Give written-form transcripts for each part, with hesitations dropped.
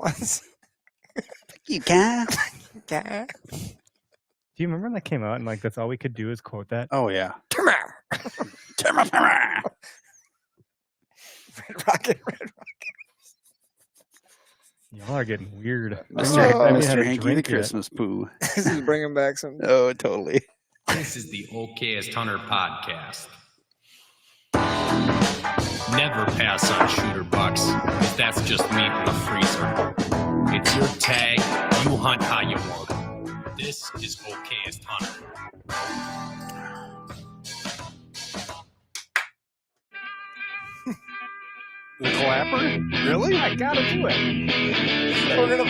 once. You can. Yeah. Do you remember when that came out and like that's all we could do is quote that? Oh yeah. Come here. Red Rocket. Y'all are getting weird. Mr. Hanky the Christmas poo. This is bringing back some. Oh, totally. This is the Okayest Hunter podcast. Never pass on shooter bucks, 'cause that's just meat in the freezer. It's your tag, you hunt how you want. This is Okayest Hunter. The clapper? Really? I gotta do it. We're gonna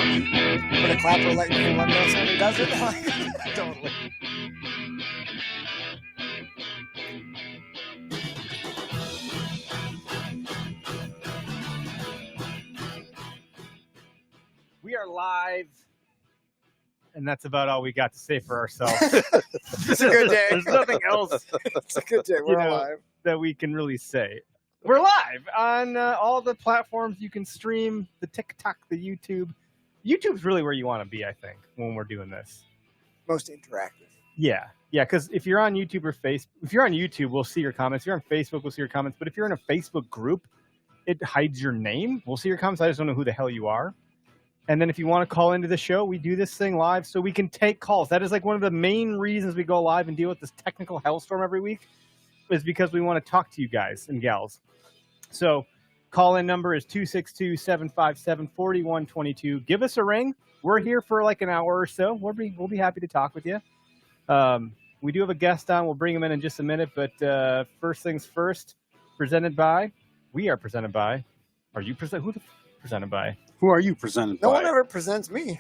put a clapper like me and let know somebody does it. Totally. We are live, and that's about all we got to say for ourselves. It's a good day. There's nothing else It's a good day. We're alive. that we can really say. We're live on all the platforms you can stream, the TikTok, the YouTube. YouTube's really where you want to be, I think, when we're doing this. Most interactive. Yeah, because if you're on YouTube or if you're on YouTube, we'll see your comments. If you're on Facebook, we'll see your comments. But if you're in a Facebook group, it hides your name. We'll see your comments. I just don't know who the hell you are. And then if you want to call into the show, we do this thing live so we can take calls. That is like one of the main reasons we go live and deal with this technical hellstorm every week, is because we want to talk to you guys and gals. So call-in number is 262-757-4122. Give us a ring. We're here for like an hour or so. We'll be happy to talk with you. We do have a guest on. We'll bring him in just a minute. But first things first, we are presented by. Are you presented by? Who are you presented by? No one ever presents me.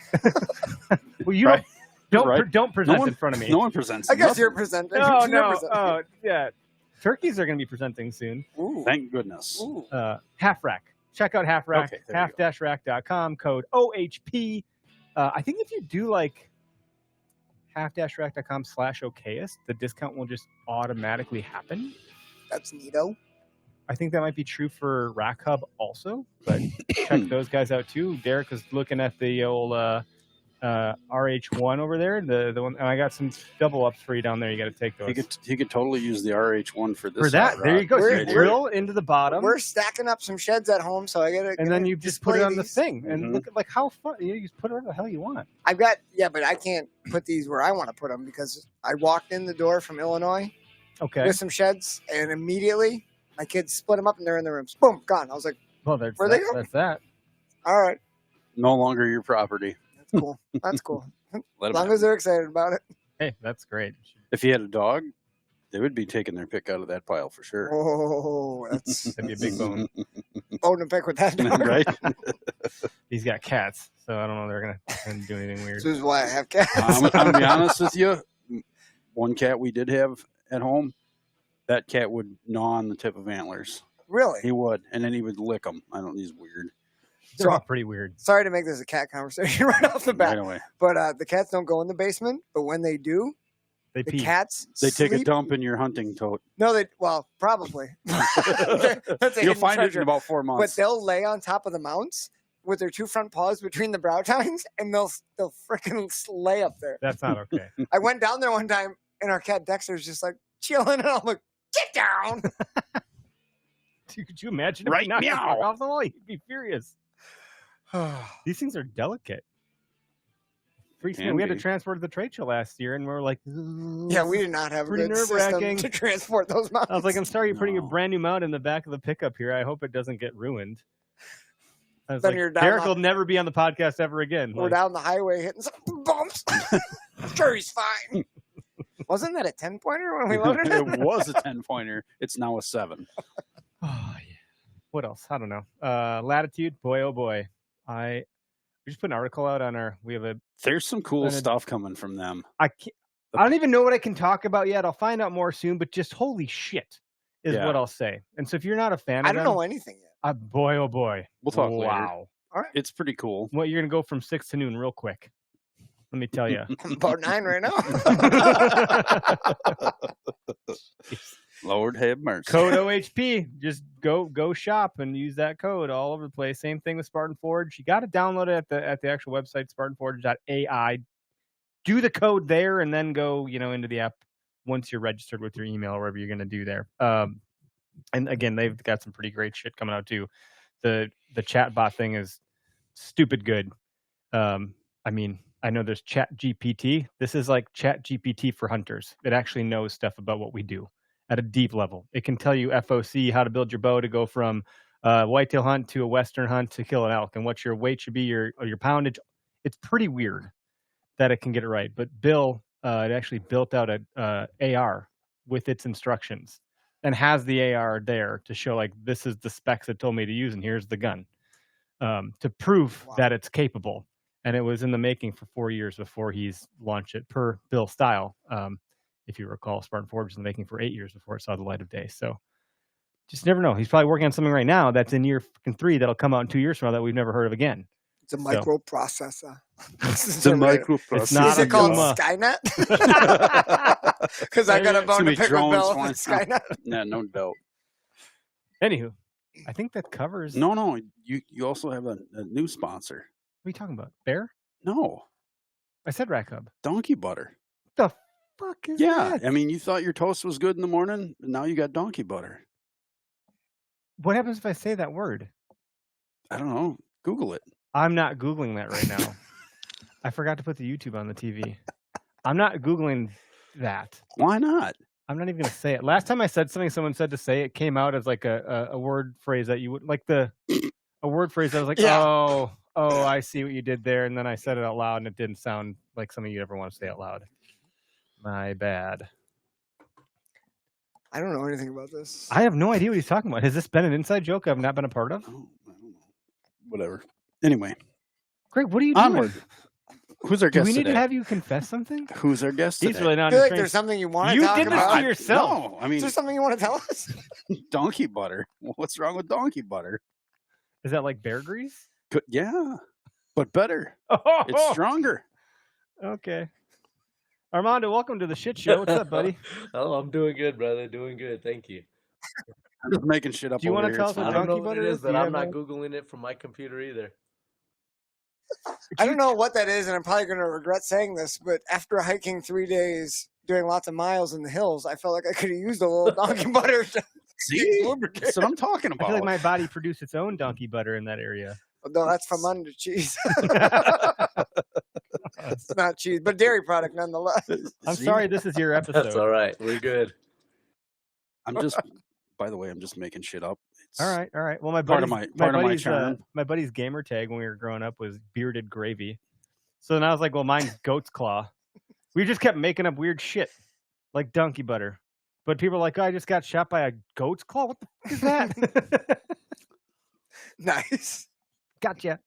Well, you don't present in front of me. No one presents. I guess nothing. you're presenting. No. You never present me. Oh, yeah. Turkeys are going to be presenting soon. Ooh. Thank goodness. Ooh. Half Rack. Check out Half Rack. Okay, half-rack.com. Code OHP. I think if you do like half-rack.com/Okayest, the discount will just automatically happen. That's neato. I think that might be true for Rack Hub also, but check those guys out too. Derek is looking at the old RH1 over there. The one, and I got some double ups for you down there. You got to take those. He could totally use the RH1 for this. For that, there you go. So you drill into the bottom. We're stacking up some sheds at home, so I gotta. And then you just put it on the these. thing, and look at like how fun. You just put it wherever the hell you want. I've got but I can't put these where I want to put them because I walked in the door from Illinois Okay. with some sheds, and immediately my kids split them up, and they're in the rooms. Boom, gone. I was like, Well, there's Where that, they go? that's that. all right, No longer your property. that's cool. That's cool. Let As 'em long have as they're excited about it. Hey, that's great. If you had a dog, they would be taking their pick out of that pile for sure. Oh, that's That'd be a big bone. bone to pick with that dog. Right? He's got cats, so I don't know they're gonna do anything weird. This is why I have cats. I'm going to be honest with you. One cat we did have at home, that cat would gnaw on the tip of antlers. Really? He would, and then he would lick them. He's weird. They're all pretty weird. Sorry to make this a cat conversation right off the bat, Right away. but the cats don't go in the basement. But when they do, They the pee. cats They take a sleep- dump in your hunting tote. No, probably. That's a You'll hidden find it treasure. in about 4 But months. they'll lay on top of the mounts with their two front paws between the brow tines, and they'll freaking lay up there. That's not okay. I went down there one time, and our cat Dexter's just like chilling, and I'm like, "Get down!" Could you imagine if Right he knocked the meow. fuck off the wall? He'd be furious. These things are delicate. Freaks me. Can We had to be. transport to the trade show last year, and we were like, Yeah, we did not have a Pretty good system nerve-wracking. to transport those mounts. I was like, I'm sorry you're putting a No. brand new mount in the back of the pickup here. I hope it doesn't get ruined. I was Then like, you're down Derek on- will never be on the podcast ever again. We're Like, down the highway hitting some bumps. Sure, he's fine. Wasn't that a 10-pointer when we loaded it? It was a 10-pointer. It's now a 7. oh, yeah. What else? I don't know. Latitude, boy, oh boy. We just put an article out on we have a, There's some cool And it- stuff coming from them. I don't even know what I can talk about yet. I'll find out more soon, but just holy shit is Yeah. what I'll say. And so if you're not a fan of I don't them, know anything yet. boy, oh boy. We'll talk later. Wow. It's pretty cool. Well, you're going to go from 6 to noon real quick. Let me tell you. I'm about 9 right now. Lord have mercy. Code OHP. Just go shop and use that code all over the place. Same thing with Spartan Forge. You got to download it at the actual website, SpartanForge.ai. Do the code there and then go, into the app once you're registered with your email or whatever you're going to do there. And again, they've got some pretty great shit coming out too. The chat bot thing is stupid good. I mean, I know there's Chat GPT. This is like Chat GPT for hunters. It actually knows stuff about what we do at a deep level. It can tell you FOC, how to build your bow to go from a whitetail hunt to a western hunt to kill an elk, and what your weight should be, your poundage. It's pretty weird that it can get it right. But Bill, it actually built out a AR with its instructions and has the AR there to show, like, this is the specs it told me to use, and here's the gun, to prove that it's capable. And it was in the making for 4 years before he's launched it, per Bill style. If you recall, Spartan Forge was in the making for 8 years before it saw the light of day. So just never know. He's probably working on something right now that's in year 3 that'll come out in 2 years from now that we've never heard of again. It's a microprocessor. It's a microprocessor. It's not Is it called Akuma. Skynet? Because I got a bone to pick with Bill with Skynet. Yeah, no doubt. Anywho, I think that covers. No. You also have a new sponsor. What are you talking about? Bear? No, I said Rack Hub. donkey butter. The fuck is Yeah, that? I mean, you thought your toast was good in the morning, and now you got donkey butter. What happens if I say that word? I don't know. Google it. I'm not Googling that right now. I forgot to put the YouTube on the TV. I'm not Googling that. Why not? I'm not even going to say it. Last time I said something someone said to say, it came out as like a word phrase that you would, like a word phrase that was like, Yeah. oh, I see what you did there. And then I said it out loud and it didn't sound like something you ever want to say out loud. My bad. I don't know anything about this. I have no idea what he's talking about. Has this been an inside joke I've not been a part of? Oh, I don't know. Whatever. Anyway, Greg, what are you doing? onward. Who's our Do guest we need today? to have you confess something? Who's our guest He's today? really I not feel like trained. there's something you want to You talk did this about. to yourself. No, I mean, Is there something you want to tell us? donkey butter. What's wrong with donkey butter? Is that like bear grease? Yeah, but better. Oh, It's stronger. okay. Armando, welcome to the shit show. What's up, buddy? Oh, I'm doing good, brother. Doing good. Thank you. I'm just making shit up. Do you over wanna here. tell It's us what I fine. don't know donkey what butter it is? is, Do but you I'm have not a- Googling it from my computer either. I don't know what that is, and I'm probably going to regret saying this, but after hiking 3 days, doing lots of miles in the hills, I felt like I could have used a little donkey butter. See, that's what I'm talking I about. feel like my body produced its own donkey butter in that area. No, that's from under cheese. It's not cheese, but dairy product nonetheless. I'm See? sorry this is your episode. That's all right. We're good. I'm just. By the way, I'm just making shit up. It's All right. Well, my Part of buddy's, my- part of my buddy's, charm. my buddy's gamer tag when we were growing up was bearded gravy. So then I was like, well, mine's goat's claw. We just kept making up weird shit like donkey butter. But people are like, oh, I just got shot by a goat's claw. What the fuck is that? Nice. Gotcha.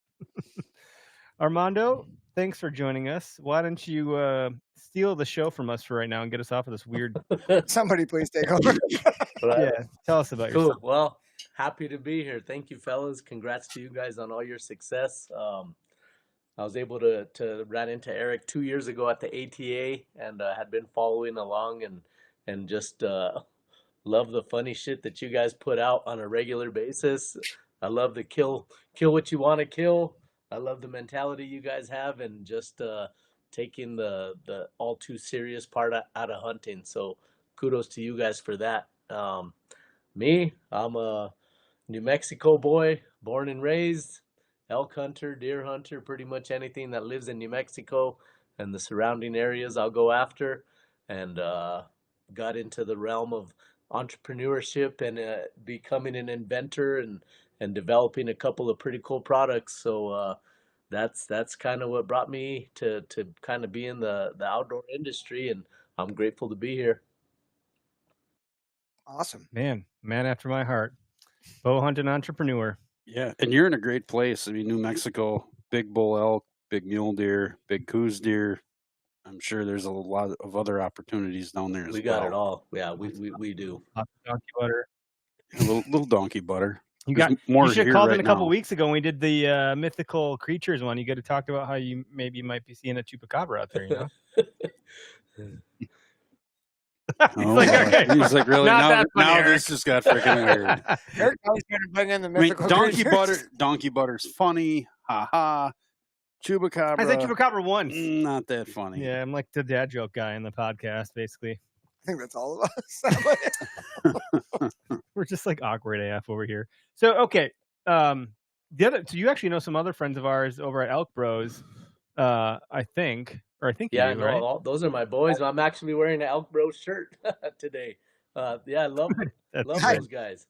Armando, thanks for joining us. Why don't you steal the show from us for right now and get us off of this weird. Somebody please take over. Yeah, tell us about Cool. yourself. Well, happy to be here. Thank you, fellas. Congrats to you guys on all your success. I was able to run into Eric 2 years ago at the ATA and had been following along and just love the funny shit that you guys put out on a regular basis. I love the kill what you want to kill. I love the mentality you guys have and just taking the all too serious part out of hunting. So kudos to you guys for that. Me, I'm a New Mexico boy, born and raised, elk hunter, deer hunter, pretty much anything that lives in New Mexico and the surrounding areas I'll go after, and got into the realm of entrepreneurship and becoming an inventor and developing a couple of pretty cool products. So that's kind of what brought me to kind of be in the outdoor industry, and I'm grateful to be here. Awesome. Man after my heart. Bow hunting entrepreneur. Yeah, and you're in a great place. I mean, New Mexico, big bull elk, big mule deer, big coos deer. I'm sure there's a lot of other opportunities down there as We well. got it all. Yeah, we do. Lots of donkey butter. A little donkey butter. You There's got. more You should here have called right in a couple now. weeks ago when we did the mythical creatures one. You got to talk about how you maybe might be seeing a chupacabra out there. You know. like, okay, He's like, really? not Now, that funny, now Eric. this just got freaking weird. Eric always trying to bring in the I mean, mythical creatures. donkey butter's funny. Ha ha. Chupacabra. I said Chupacabra once. Not that funny. Yeah, I'm like the dad joke guy in the podcast, basically. I think that's all of us. We're just like awkward AF over here. So okay, so you actually know some other friends of ours over at Elk Bros, I think you Yeah, do, no, right? those are my boys. I'm actually wearing an Elk Bro shirt today. Yeah, I love That's those guys.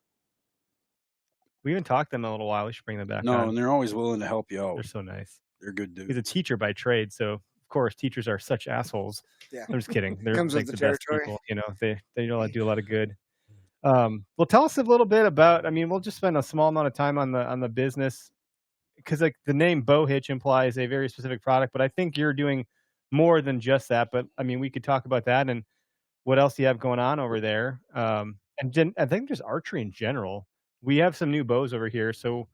We haven't talked to them in a little while. We should bring them back. No, on. and they're always willing to help you out. They're so nice. They're good dudes. He's a teacher by trade, so of course teachers are such assholes. Yeah. I'm just kidding. They're Comes like with the the best territory. people. They know how to do a lot of good. Well, tell us a little bit about. I mean, we'll just spend a small amount of time on the business, because like the name Bow Hitch implies a very specific product, but I think you're doing more than just that. But I mean, we could talk about that and what else you have going on over there. And I think just archery in general. We have some new bows over here, so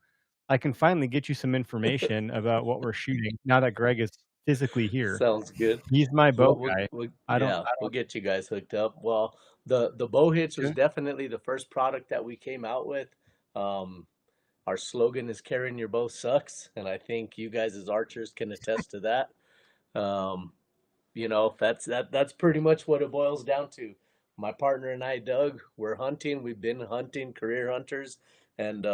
I can finally get you some information about what we're shooting now that Greg is physically here. Sounds good. He's my bow We'll, guy. we'll, I don't- yeah, we'll get you guys hooked up. Well, the Bow Hitch was Okay. definitely the first product that we came out with. Our slogan is "Carrying your bow sucks," and I think you guys as archers can attest to that. That's pretty much what it boils down to. My partner and I, Doug, we're hunting. We've been hunting, career hunters, and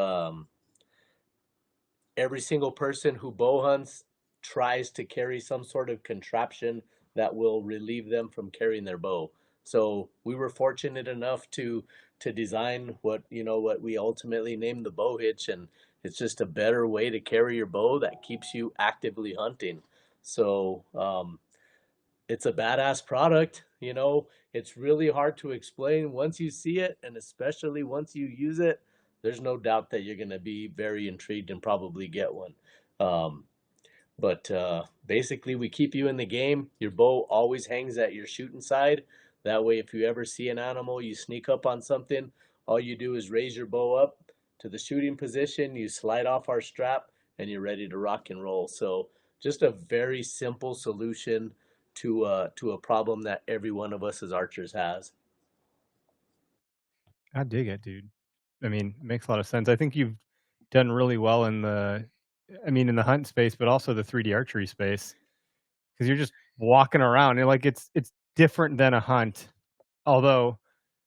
every single person who bow hunts tries to carry some sort of contraption that will relieve them from carrying their bow. So we were fortunate enough to design what we ultimately named the Bow Hitch, and it's just a better way to carry your bow that keeps you actively hunting. So it's a badass product. It's really hard to explain once you see it, and especially once you use it. There's no doubt that you're going to be very intrigued and probably get one. But basically, we keep you in the game. Your bow always hangs at your shooting side. That way, if you ever see an animal, you sneak up on something, all you do is raise your bow up to the shooting position, you slide off our strap, and you're ready to rock and roll. So just a very simple solution to a problem that every one of us as archers has. I dig it, dude. I mean, it makes a lot of sense. I think you've done really well in the hunt space, but also the 3D archery space, because you're just walking around. And like it's different than a hunt. Although,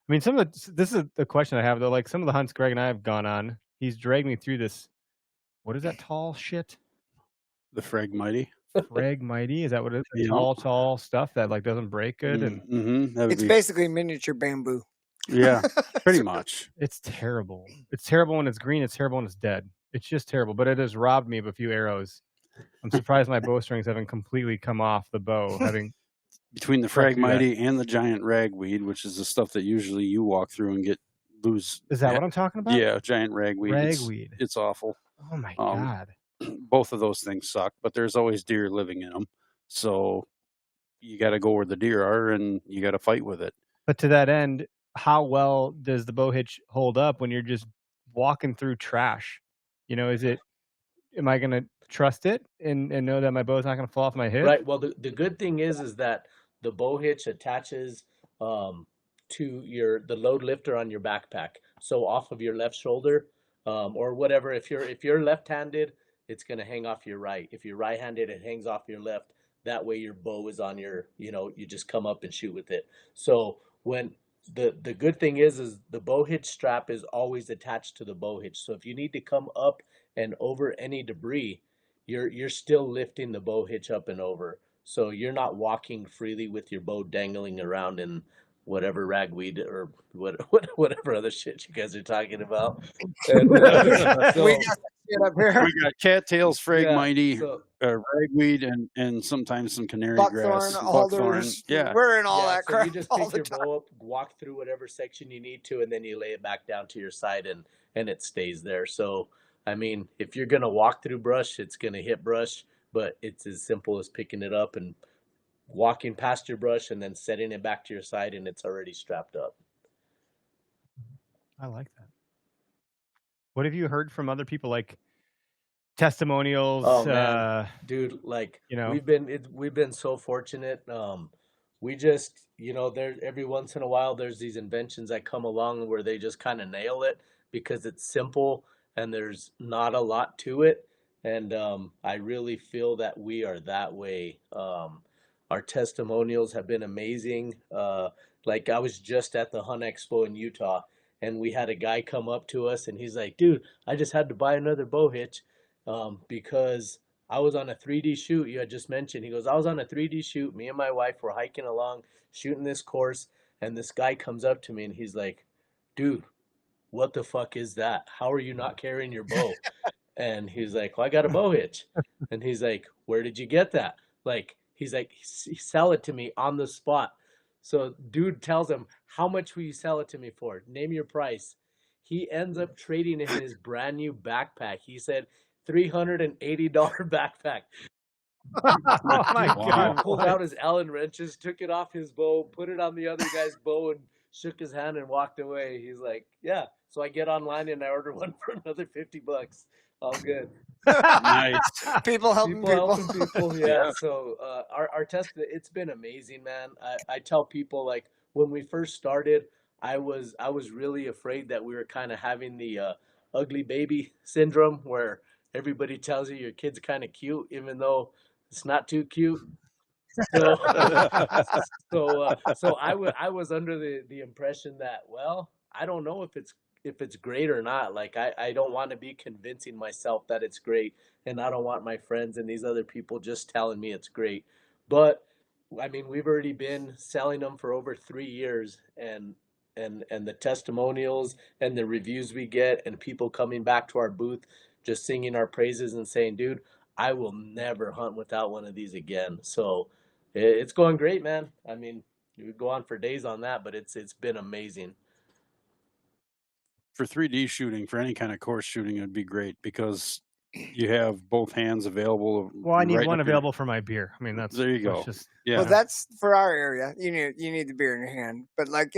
I mean, this is the question I have though. Like some of the hunts Greg and I have gone on, he's dragged me through this. What is that tall shit? The Fragmighty. Fragmighty, is that what it is? Yeah. Tall stuff that like doesn't break good, and it's basically miniature bamboo. Yeah, pretty much. It's terrible. It's terrible when it's green. It's terrible when it's dead. It's just terrible. But it has robbed me of a few arrows. I'm surprised my bowstrings haven't completely come off the bow. Between the Fragmighty and the giant ragweed, which is the stuff that usually you walk through and lose. Is that what I'm talking about? Yeah, giant ragweed. Ragweed. It's awful. Oh my God. Both of those things suck, but there's always deer living in them. So you got to go where the deer are and you got to fight with it. But to that end, how well does the Bow Hitch hold up when you're just walking through trash? Am I going to trust it and know that my bow's not going to fall off my hip? Right. Well, the good thing is that the Bow Hitch attaches to the load lifter on your backpack. So off of your left shoulder, or whatever. If you're left-handed, it's going to hang off your right. If you're right-handed, it hangs off your left. That way your bow is on your, you just come up and shoot with it. So when the good thing is the Bow Hitch strap is always attached to the Bow Hitch. So if you need to come up and over any debris, you're still lifting the Bow Hitch up and over. So you're not walking freely with your bow dangling around in whatever ragweed or whatever other shit you guys are talking about. And, we got shit up here. We got cattails, Fragmighty, ragweed, and sometimes some canary grass, buckthorn. Yeah, we're in all that so crap. You just pick your bow up, walk through whatever section you need to, and then you lay it back down to your side, and it stays there. So I mean, if you're gonna walk through brush, it's gonna hit brush, but it's as simple as picking it up and walking past your brush and then setting it back to your side, and it's already strapped up. I like that. What have you heard from other people, like testimonials? Oh man, dude, like we've been so fortunate. we just, there every once in a while there's these inventions that come along where they just kind of nail it because it's simple and there's not a lot to it. And I really feel that we are that way. Our testimonials have been amazing. Like I was just at the Hunt Expo in Utah, and we had a guy come up to us, and he's like, "Dude, I just had to buy another bow hitch because I was on a 3D shoot." You had just mentioned. He goes, "I was on a 3D shoot. Me and my wife were hiking along, shooting this course, and this guy comes up to me, and he's like, 'Dude, what the fuck is that? How are you not carrying your bow?'" And he's like, "Well, I got a bow hitch." And he's like, "Where did you get that?" Like, he's like, "Sell it to me on the spot." So dude tells him, "How much will you sell it to me for? Name your price." He ends up trading in his brand new backpack. He said $380 backpack. Oh my God! Pulled out his Allen wrenches, took it off his bow, put it on the other guy's bow, and shook his hand and walked away. He's like, "Yeah." So I get online and I order one for another $50. All good. Nice. People helping people. Yeah. So our test, it's been amazing, man. I tell people, like, when we first started, I was really afraid that we were kind of having the ugly baby syndrome, where everybody tells you your kid's kind of cute, even though it's not too cute. So, so I was under the impression that, well, I don't know if it's great or not. Like, I don't want to be convincing myself that it's great, and I don't want my friends and these other people just telling me it's great. But I mean, we've already been selling them for over 3 years, and the testimonials and the reviews we get, and people coming back to our booth just singing our praises and saying, "Dude, I will never hunt without one of these again." So it's going great, man. I mean, you would go on for days on that, but it's been amazing. For 3D shooting, for any kind of course shooting, it'd be great because you have both hands available. Well, I need right one up your- available for my beer. I mean, There you go. Just, Yeah. Well, that's for our area. You need the beer in your hand. But like,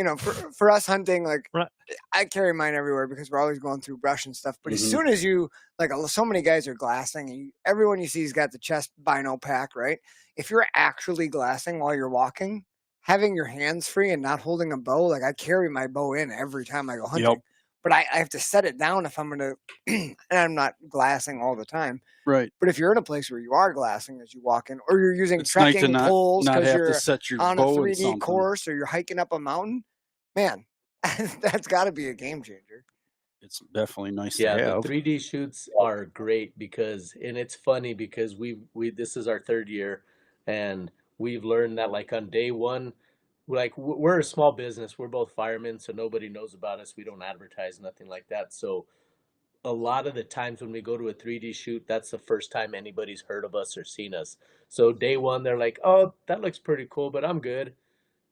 for us hunting, like, Right. I carry mine everywhere because we're always going through brush and stuff. But as Mhm. soon as you, like, so many guys are glassing, and everyone you see has got the chest bino pack, right? If you're actually glassing while you're walking, having your hands free and not holding a bow, like, I carry my bow in every time I go hunting. Yep. But I have to set it down if I'm going to, and I'm not glassing all the time. Right. But if you're in a place where you are glassing as you walk in, or you're using It's nice to trekking poles not because have you're to set your on a bow in 3D something. course or you're hiking up a mountain, man, that's got to be a game changer. It's definitely nice Yeah, to the have. 3D shoots are great because, and it's funny because we this is our 3rd year, and we've learned that, like, on day one, like, we're a small business. We're both firemen, so nobody knows about us. We don't advertise, nothing like that. So a lot of the times when we go to a 3D shoot, that's the first time anybody's heard of us or seen us. So day one, they're like, "Oh, that looks pretty cool, but I'm good."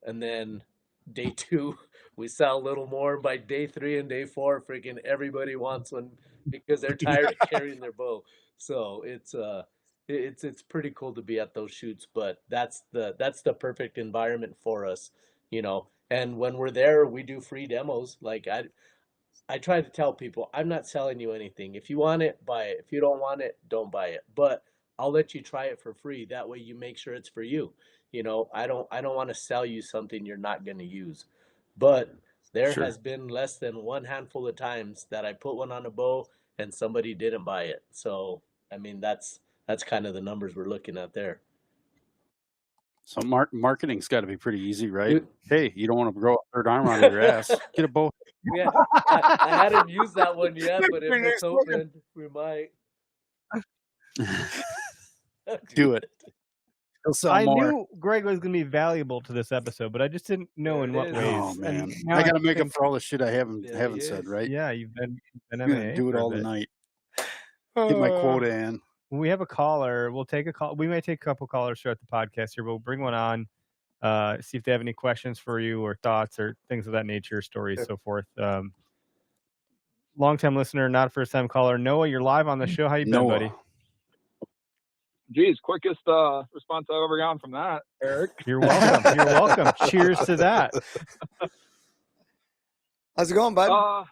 And then day 2, we sell a little more. By day 3 and day 4, freaking everybody wants one because they're tired of carrying their bow. So it's pretty cool to be at those shoots, but that's the perfect environment for us, And when we're there, we do free demos. Like, I try to tell people, I'm not selling you anything. If you want it, buy it. If you don't want it, don't buy it. But I'll let you try it for free. That way you make sure it's for you. I don't want to sell you something you're not going to use. But there Sure. has been less than one handful of times that I put one on a bow and somebody didn't buy it. So, I mean, that's kind of the numbers we're looking at there. So marketing's got to be pretty easy, right? Dude. Hey, you don't want to grow a third arm on your ass. Get a bow. Yeah, I hadn't used that one yet, but if it's open, we might. Do it. He'll sell I more. knew Greg was going to be valuable to this episode, but I just didn't know There in it what is. ways. Oh man, And now I got to make up think- for all the shit I haven't Yeah, he said, is. right? Yeah, you've been I'm gonna MIA do it for a all bit. tonight. Get my quota in. We have a caller. We'll take a call. We may take a couple callers throughout the podcast here. We'll bring one on, see if they have any questions for you or thoughts or things of that nature, stories, so forth. Long-time listener, not first-time caller. Noah, you're live on the show. How you been, buddy? Geez, quickest response I've ever gotten from that, Eric. You're welcome. You're welcome. Cheers to that. How's it going, bud?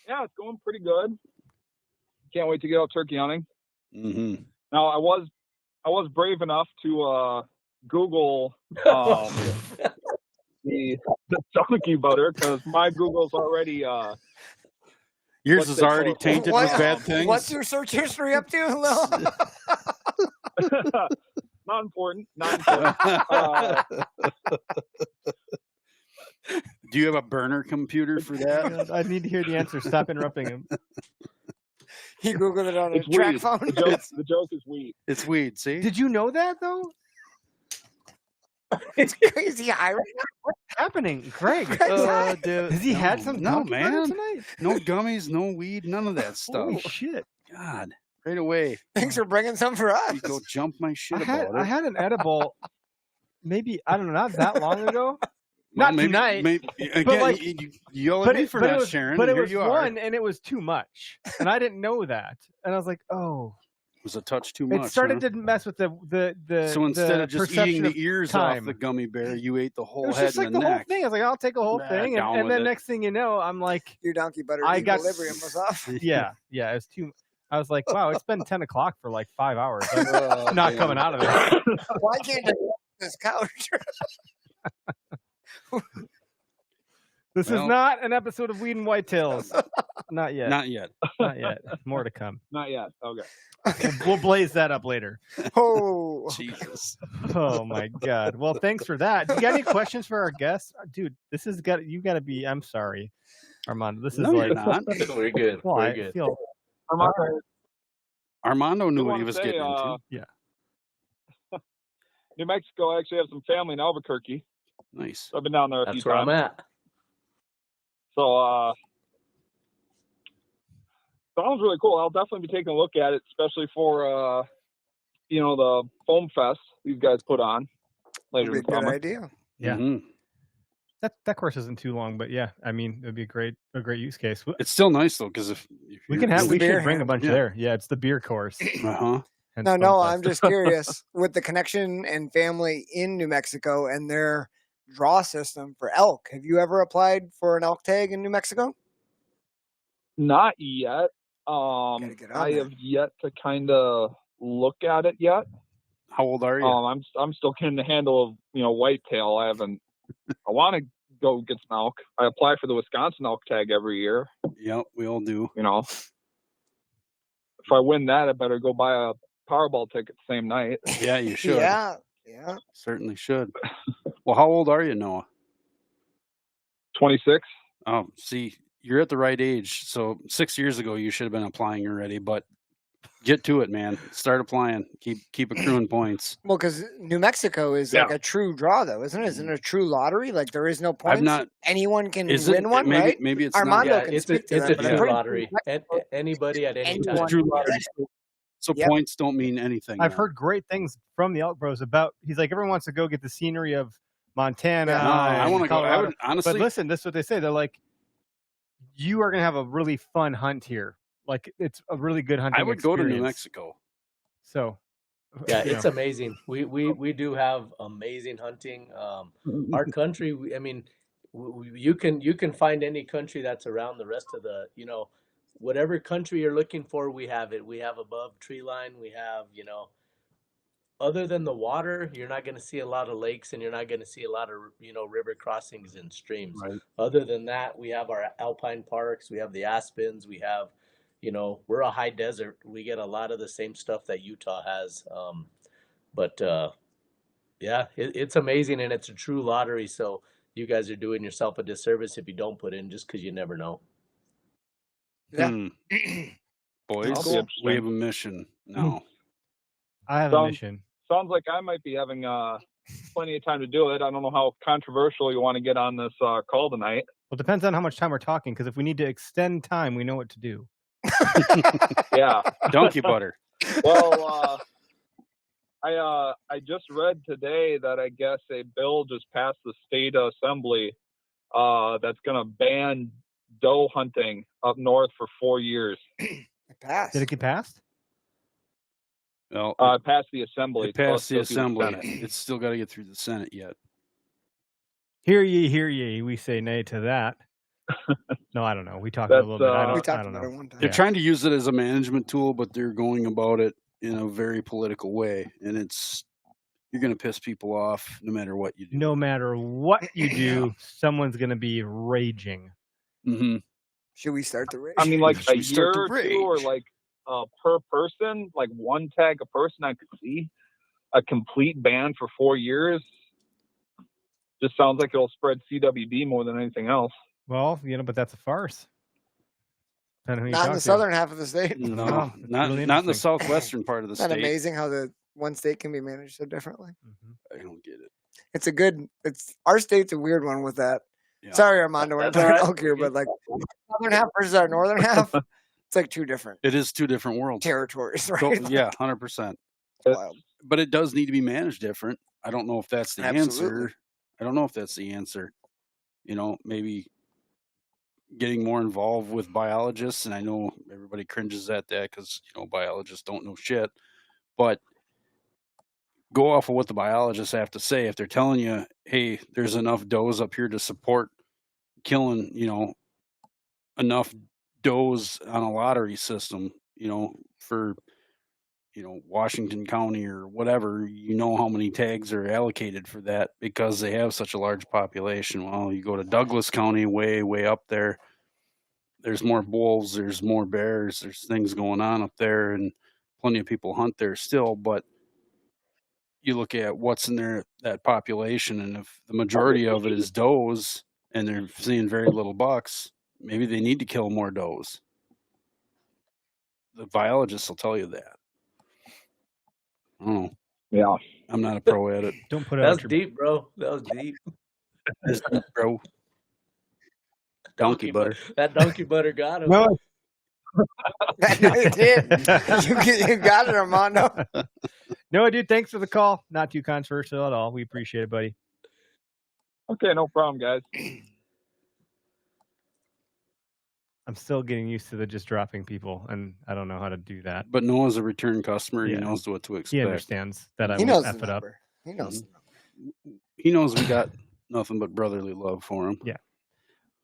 Yeah, it's going pretty good. Can't wait to get out turkey hunting. Mm-hmm. Now, I was brave enough to Google the donkey butter because my Google's already Yours What's is it already called? tainted What- with bad things. What's your search history up to, Lil? not important. Not important. Do you have a burner computer for that? I need to hear the answer. Stop interrupting him. He Googled it on a It's track weed. phone. The joke is weed. It's weed. See, Did you know that though? It's crazy. What's happening, Greg? dude, Has he had no, some No, donkey butter man. tonight? No gummies, no weed, none of that stuff. Holy shit! God, right away. Thanks for bringing some for us. You go jump my shit I about it. had an edible, maybe I don't know, not that long ago. Well, Not tonight. Maybe, again, like- you yell at me for not it was, sharing. but and it here was you are. one, and it was too much, and I didn't know that, and I was like, oh. It was a touch too much. It started huh? to mess with the So instead the of just perception eating the of ears time. off the gummy bear, you ate the it whole was head just like and the the whole neck. thing. I was like, I'll take a whole Nah, thing, down and with then it. next thing you know, I'm like, Your donkey butter I got- equilibrium was off. yeah, it's too. I was like, wow, it's been 10 o'clock for like 5 hours. I'm Oh, not damn. coming out of it. Why can't I get this couch? This Well- is not an episode of Weed and Whitetails. Not yet. Not yet. Not yet. More to come. Not yet. Okay. We'll blaze that up later. Oh, Jesus. Oh my god. Well, thanks for that. You got any questions for our guests, dude? This has got you got to be. I'm sorry, Armando. This is No, like. you're not. We're good. Well, We're I good. feel Armando knew I what wanna he was say, getting into. New Mexico, I actually have some family in Albuquerque. Nice. So I've been down there a few That's where times. I'm at. So sounds really cool. I'll definitely be taking a look at it, especially for the foam fest these guys put on later that'd in be a good summer. idea. Yeah. Mhm. that course isn't too long, but yeah, I mean, it'd be a great use case. It's still nice though, because if We you're- can have. It's the We beer should bring a hand. bunch Yeah. there. Yeah, it's the beer course. Uh-huh. Hence No, Fun no, Fest. I'm just curious with the connection and family in New Mexico and their draw system for elk. Have you ever applied for an elk tag in New Mexico? Not yet. Gotta get on I that. have yet to kind of look at it yet. How old are you? I'm still getting the handle of whitetail. I want to go get some elk. I apply for the Wisconsin elk tag every year. Yep, we all do. If I win that, I better go buy a Powerball ticket the same night. Yeah, you should. Yeah. Certainly should. Well, how old are you, Noah? 26. Oh, see, you're at the right age. So 6 years ago, you should have been applying already. But get to it, man. Start applying. Keep accruing points. Well, because New Mexico is like a true draw, though, isn't it? Isn't it a true lottery? Like there is no points. not- Anyone can Is win it? one, maybe, right? Maybe it's Armando not. Yeah, can it's speak to it's that, a but I'm true pretty lottery. Anybody at any It's a time. true lottery. So Yep. points don't mean anything. I've now. heard great things from the Elk Bros about. He's like, everyone wants to go get the scenery of Montana. Yeah. No, I and want to go. I Colorado. would honestly. But listen, this is what they say. They're like, you are going to have a really fun hunt here. Like, it's a really good hunting I would go to New experience. Mexico. So, Yeah, you it's know. amazing. We do have amazing hunting. Our country, you can find any country that's around the rest of the, whatever country you're looking for, we have it. We have above tree line. We have, other than the water, you're not going to see a lot of lakes and you're not going to see a lot of, river crossings and streams. Right. Other than that, we have our alpine parks. We have the aspens. We have, we're a high desert. We get a lot of the same stuff that Utah has. Yeah, it's amazing and it's a true lottery. So you guys are doing yourself a disservice if you don't put in just because you never know. Yeah. Boys, That'll be we interesting. have a mission now. I have a Sounds- mission. Sounds like I might be having plenty of time to do it. I don't know how controversial you want to get on this call tonight. Well, it depends on how much time we're talking, because if we need to extend time, we know what to do. Yeah. Donkey butter. Well, I just read today that I guess a bill just passed the state assembly that's going to ban doe hunting up north for 4 years. It passed. Did it get passed? Well, It passed the assembly. it passed the Let's go through assembly. Senate. It's still got to get through the Senate yet. Hear ye, we say nay to that. No, I don't know. We talked a That's, little bit. I We don't talked know. about it one time. They're Yeah. trying to use it as a management tool, but they're going about it in a very political way, and it's you're going to piss people off no matter what you do. No matter what you do, someone's going to be raging. Mm-hmm. Should we start the race? I mean, like Should a we start year the or two, or rage? like per person, like one tag a person. I could see a complete ban for 4 years. Just sounds like it'll spread CWD more than anything else. Well, but that's a farce. Not in the southern half of the state. No, it's not really in the interesting. southwestern part of the Isn't that state. amazing how the one state can be managed so differently? I don't get it. It's our state's a weird one with that. Yeah. Sorry, Armando, we're That's talking all right. elk here, but like southern half versus our northern half, it's like two different It is two different worlds. territories, Go- right? yeah, 100%. Wild. But it does need to be managed different. I don't know if that's the Absolutely. answer. I don't know if that's the answer. Maybe getting more involved with biologists, and I know everybody cringes at that because biologists don't know shit, but go off of what the biologists have to say. If they're telling you, hey, there's enough does up here to support killing enough does on a lottery system, for Washington County or whatever, how many tags are allocated for that because they have such a large population. Well, you go to Douglas County, way, way up there, there's more wolves, there's more bears, there's things going on up there, and plenty of people hunt there still. But you look at what's in there, that population, and if the majority of it is does and they're seeing very little bucks, maybe they need to kill more does. The biologists will tell you that. I don't know. Yeah. I'm not a pro at it. Don't put That out was your deep, bro. That was deep. That's deep, bro. Donkey butter. That donkey butter got him. No, No, you did. You got it, Armando. no, dude. Thanks for the call. Not too controversial at all. We appreciate it, buddy. Okay, no problem, guys. I'm still getting used to the just dropping people, and I don't know how to do that. But Noah's a return customer. Yeah. He knows what to He expect. understands that I He won't knows F the it up. number. He knows. He knows we got nothing but brotherly love for him. Yeah.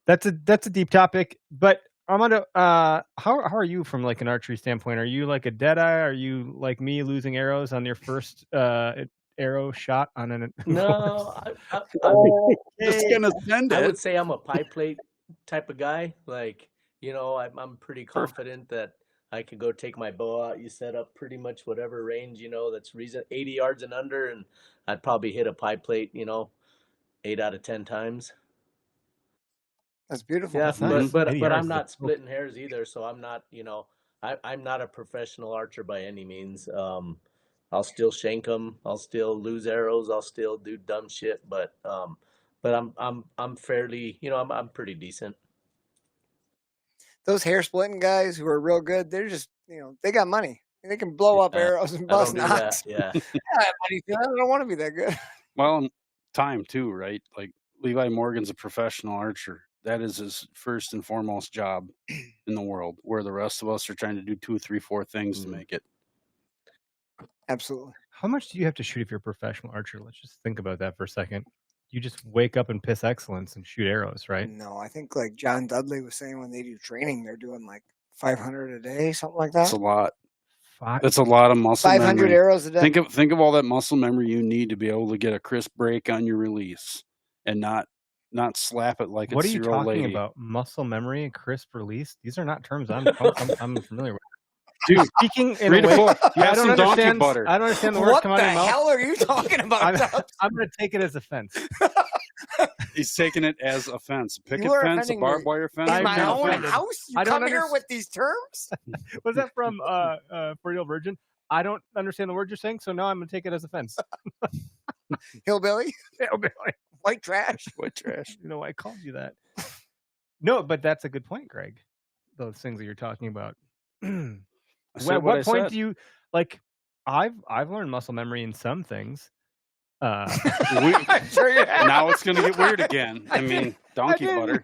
That's a deep topic. But Armando, how are you from like an archery standpoint? Are you like a dead eye? Are you like me losing arrows on your first arrow shot on an? No, Just gonna send I it. would say I'm a pie plate type of guy. Like, I'm pretty confident that I could go take my bow out. You set up pretty much whatever range, that's 80 yards and under, and I'd probably hit a pie plate, 8 out of 10 times. That's beautiful. Yeah, That's nice. but 80 I'm yards, not that's cool. splitting hairs either. So I'm not, I'm not a professional archer by any means. I'll still shank them. I'll still lose arrows. I'll still do dumb shit. But I'm fairly, I'm pretty decent. Those hair splitting guys who are real good, they're just, they got money. They can blow up arrows and I bust don't do that. knocks. Yeah. I don't want to be that good. Well, time too, right? Like Levi Morgan's a professional archer. That is his first and foremost job in the world, where the rest of us are trying to do 2, 3, 4 things to make it. Absolutely. How much do you have to shoot if you're a professional archer? Let's just think about that for a second. You just wake up and piss excellence and shoot arrows, right? No, I think like John Dudley was saying when they do training, they're doing like 500 a day, something like that. That's a lot. Five. That's a lot of muscle 500 memory. arrows a day. Think of all that muscle memory you need to be able to get a crisp break on your release and not slap it like What are it's you your old talking lady. about? Muscle memory and crisp release? These are not terms I'm familiar with. Dude, Speaking in read a a way, book. yeah, I Have don't some donkey understand. butter. I don't understand the words What come the out of your mouth. hell are you talking about? Tubbs? I'm going to take it as offense. He's taking it as a fence. A picket You are fence, a offending barbed me. wire fence. In I'm my not own offended. house, you I don't come here underst- with these terms? Was that from For Real Virgin? I don't understand the word you're saying, so now I'm going to take it as offense. Hillbilly, Hillbilly. white trash. White trash. You know why I called you that? No, but that's a good point, Greg. Those things that you're talking about. I said At what I point said. do you like? I've learned muscle memory in some things. Sure you have. Now it's going to get weird again. I mean, donkey butter.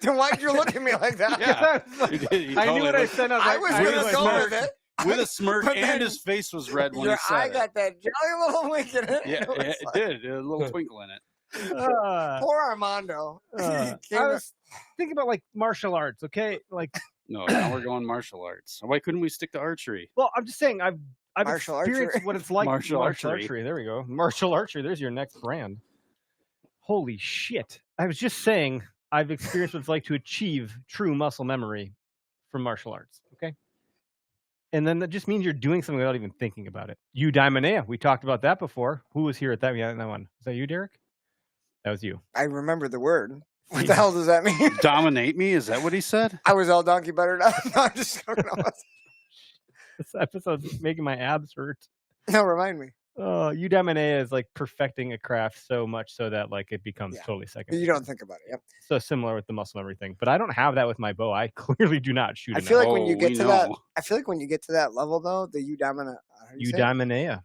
Then why'd you look at me like that? Yeah. He did. He I totally knew what I looked- said. I was I knew going what to I go said. with it. with a smirk, But and then his face was red when Your he said eye it. got that jolly little wink in it. Yeah, was it like, did. It had a little twinkle in it. Poor Armando. I was thinking about like martial arts. Okay, like No, now we're going martial arts. Why couldn't we stick to archery? well, I'm just saying I've Martial experienced archery. what it's like. Martial archery. There we go. Martial archery. There's your next brand. Holy shit! I was just saying I've experienced what it's like to achieve true muscle memory from martial arts. Okay. And then that just means you're doing something without even thinking about it. Eudaimonia. We talked about that before. Who was here at that? Yeah, that one. Was that you, Derek? That was you. I remember the word. What the hell does that mean? Dominate me? Is that what he said? I was all donkey buttered up. No, I'm just joking. This episode's making my abs hurt. No, remind me. Eudaimonia is like perfecting a craft so much so that like it becomes totally second. You don't think about it. Yep. So similar with the muscle memory thing, but I don't have that with my bow. I clearly do not shoot. I feel like when you get we to know. that, I feel like when you get to that level though, the Eudaimonia.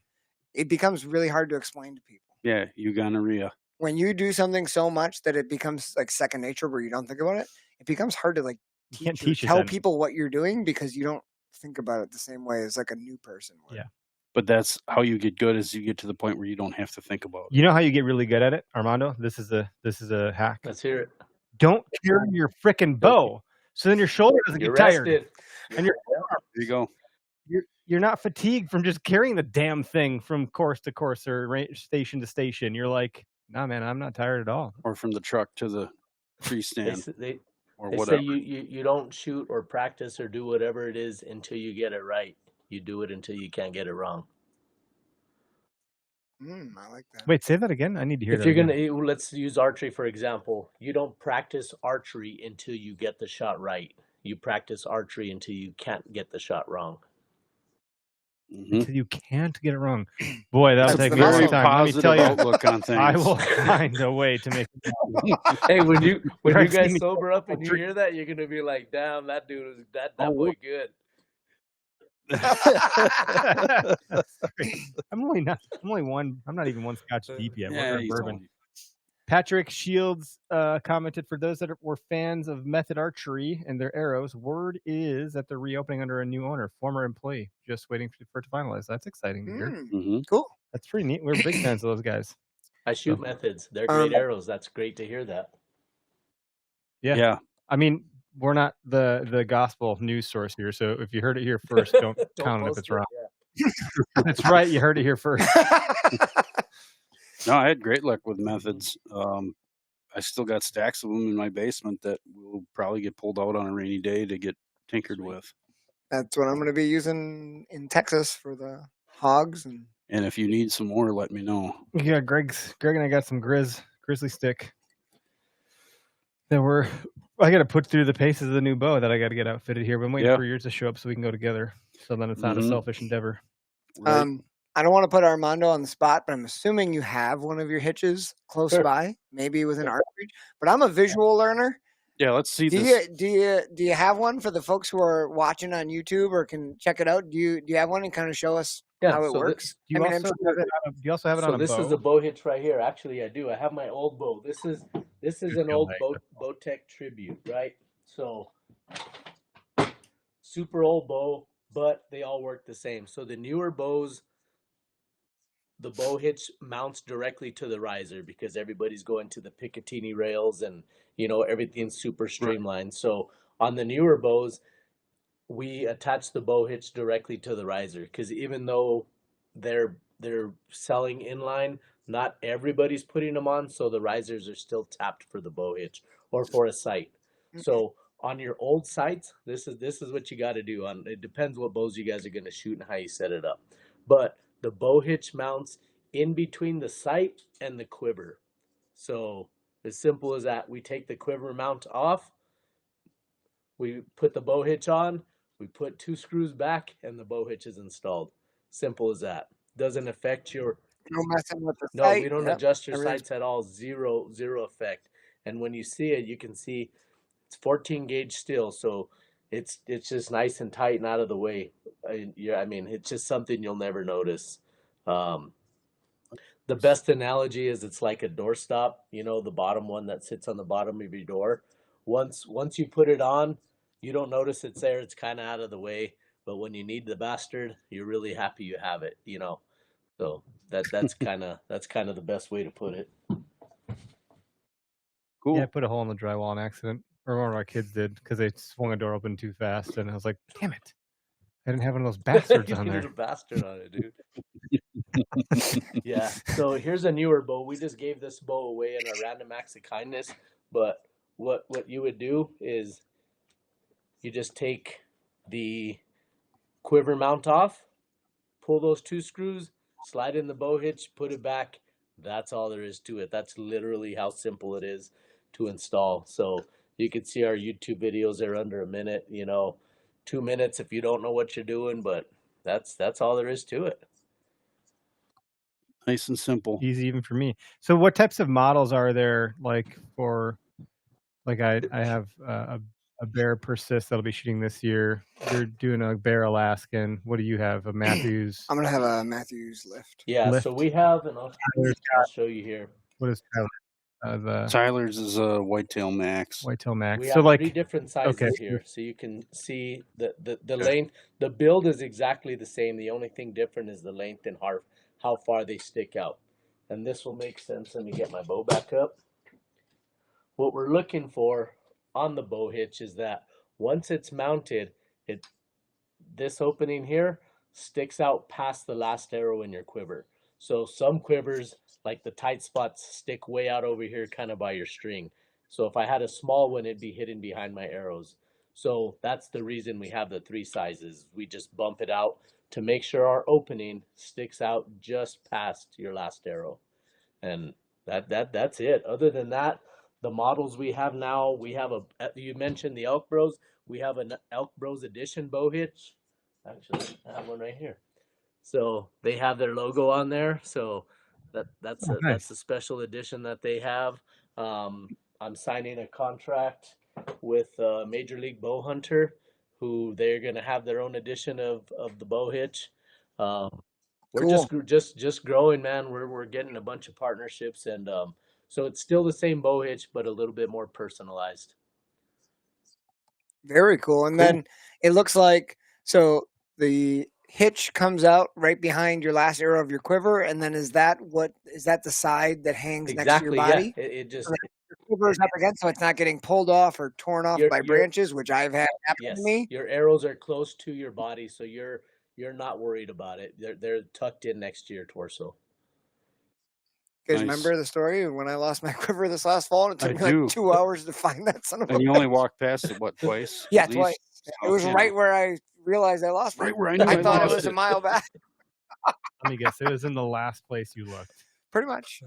it becomes really hard to explain to people. Yeah, gonorrhea. When you do something so much that it becomes like second nature where you don't think about it, it becomes hard to like tell people what you're doing because you don't think about it the same way as like a new person would. Yeah. But that's how you get good, is you get to the point where you don't have to think about it. You know how you get really good at it, Armando? This is a hack. Let's hear it. Don't carry your freaking bow, so then your shoulder doesn't get tired, and There you go. you're not fatigued from just carrying the damn thing from course to course or station to station. You're like, nah, man, I'm not tired at all. Or from the truck to the tree stand. They whatever. say you don't shoot or practice or do whatever it is until you get it right. You do it until you can't get it wrong. I like that. Wait, say that again. I need to hear that. If you're gonna, let's use archery for example. You don't practice archery until you get the shot right. You practice archery until you can't get the shot wrong. Until you can't get it wrong. Boy, that'll take me a very long time. Let me tell you, outlook on things. I will find a way to make it. Hey, when you Right, guys see me- sober up and you hear that, you're gonna be like, "Damn, that dude is that boy good." Sorry. I'm not even one scotch deep yet. Yeah, We're he's bourbon. only- Patrick Shields commented, for those that were fans of Method Archery and their arrows, word is that they're reopening under a new owner, former employee, just waiting for it to finalize. That's exciting to hear. Cool. That's pretty neat. We're big fans of those guys. I shoot methods. They're great arrows. That's great to hear that. Yeah. I mean, we're not the gospel news source here, so if you heard it here first, don't count it if it's wrong. That's right. You heard it here first. No, I had great luck with methods. I still got stacks of them in my basement that will probably get pulled out on a rainy day to get tinkered with. That's what I'm going to be using in Texas for the hogs. And if you need some more, let me know. Yeah, Greg and I got some grizzly stick that I got to put through the paces of the new bow that I got to get outfitted here. But I'm waiting for yours to show up so we can go together. So then it's not a selfish endeavor. Right. I don't want to put Armando on the spot, but I'm assuming you have one of your hitches close by, maybe within archery. But I'm a visual learner. Yeah, let's see this. Do you have one for the folks who are watching on YouTube or can check it out? Do you have one and kind of show us how it works? Do you also have it on a bow? This is the Bow Hitch right here. Actually, I do. I have my old bow. This is an old Bowtech tribute, right? So super old bow, but they all work the same. So the newer bows, the Bow Hitch mounts directly to the riser because everybody's going to the Picatinny rails and everything's super streamlined. Right. So on the newer bows, we attach the Bow Hitch directly to the riser because even though they're selling inline, not everybody's putting them on, so the risers are still tapped for the Bow Hitch or for a sight. So on your old sights, this is what you got to do. It depends what bows you guys are going to shoot and how you set it up. But the Bow Hitch mounts in between the sight and the quiver. So as simple as that, we take the quiver mount off, we put the Bow Hitch on, we put 2 screws back, and the Bow Hitch is installed. Simple as that. Doesn't affect your... No messing with the sight. No, we don't adjust your sights at all. Zero effect. And when you see it, you can see it's 14 gauge still, so it's just nice and tight and out of the way. I mean, it's just something you'll never notice. The best analogy is it's like a doorstop, the bottom one that sits on the bottom of your door. Once you put it on, you don't notice it's there. It's kind of out of the way. But when you need the bastard, you're really happy you have it, So that's kind of the best way to put it. Cool. Yeah, I put a hole in the drywall on accident. Or one of my kids did because they swung a door open too fast, and I was like, "Damn it!" I didn't have one of those bastards You on needed there. a bastard on it, dude. Yeah. So here's a newer bow. We just gave this bow away in a random acts of kindness. But what you would do is you just take the quiver mount off, pull those 2 screws, slide in the bow hitch, put it back. That's all there is to it. That's literally how simple it is to install. So you can see our YouTube videos, they're under a minute, 2 minutes if you don't know what you're doing, but that's all there is to it. Nice and simple. Easy even for me. So what types of models are there, like for, like I have a Bear Persist that'll be shooting this year. You're doing a Bear Alaskan. What do you have? A Matthews? I'm gonna have a Matthews lift. Yeah, Lift. so we have, and I'll show you here. What is Tyler? The Tyler's is a Whitetail Max. Whitetail Max. We So have like 3 different sizes okay. here, so you can see the length. The build is exactly the same. The only thing different is the length and how far they stick out. And this will make sense. Let me get my bow back up. What we're looking for on the bow hitch is that once it's mounted, this opening here sticks out past the last arrow in your quiver. So some quivers, like the tight spots, stick way out over here kind of by your string. So if I had a small one, it'd be hidden behind my arrows. So that's the reason we have the 3 sizes. We just bump it out to make sure our opening sticks out just past your last arrow. And that's it. Other than that, the models we have now, we have you mentioned the Elk Bros. We have an Elk Bros edition bow hitch. Actually, I have one right here. So they have their logo on there. So that's a special edition that they have. I'm signing a contract with Major League Bow Hunter, who they're going to have their own edition of the bow hitch. We're Cool. just growing, man. We're getting a bunch of partnerships, and so it's still the same bow hitch, but a little bit more personalized. Very cool. And then it looks like, so the hitch comes out right behind your last arrow of your quiver, and then is that the side that hangs next to your body? Yeah. It just So that your quiver is up against, so it's not getting pulled off or torn off by branches, which I've had happen to me. Your arrows are close to your body, so you're not worried about it. They're tucked in next to your torso. You guys remember the story when I lost my quiver this last fall? And it took me like 2 hours to find that son of a. And you only walked past it, what, twice? Yeah, twice. It was right where I realized I lost it. Right where I knew I thought it was a mile back. Let me guess. It was in the last place you looked. Pretty much.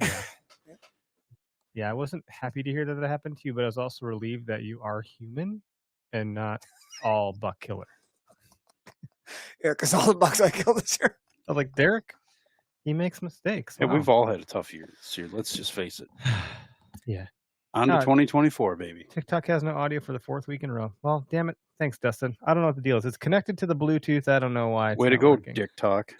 Yeah, I wasn't happy to hear that happened to you, but I was also relieved that you are human and not all buck killer. Yeah, because all the bucks I killed this year. I was like, Derek, he makes mistakes. Yeah, Wow. we've all had a tough year this year. Let's just face it. Yeah. On to 2024, baby. TikTok has no audio for the 4th week in a row. Well, damn it. Thanks, Dustin. I don't know what the deal is. It's connected to the Bluetooth. I don't know why. Way to go, Dick Talk.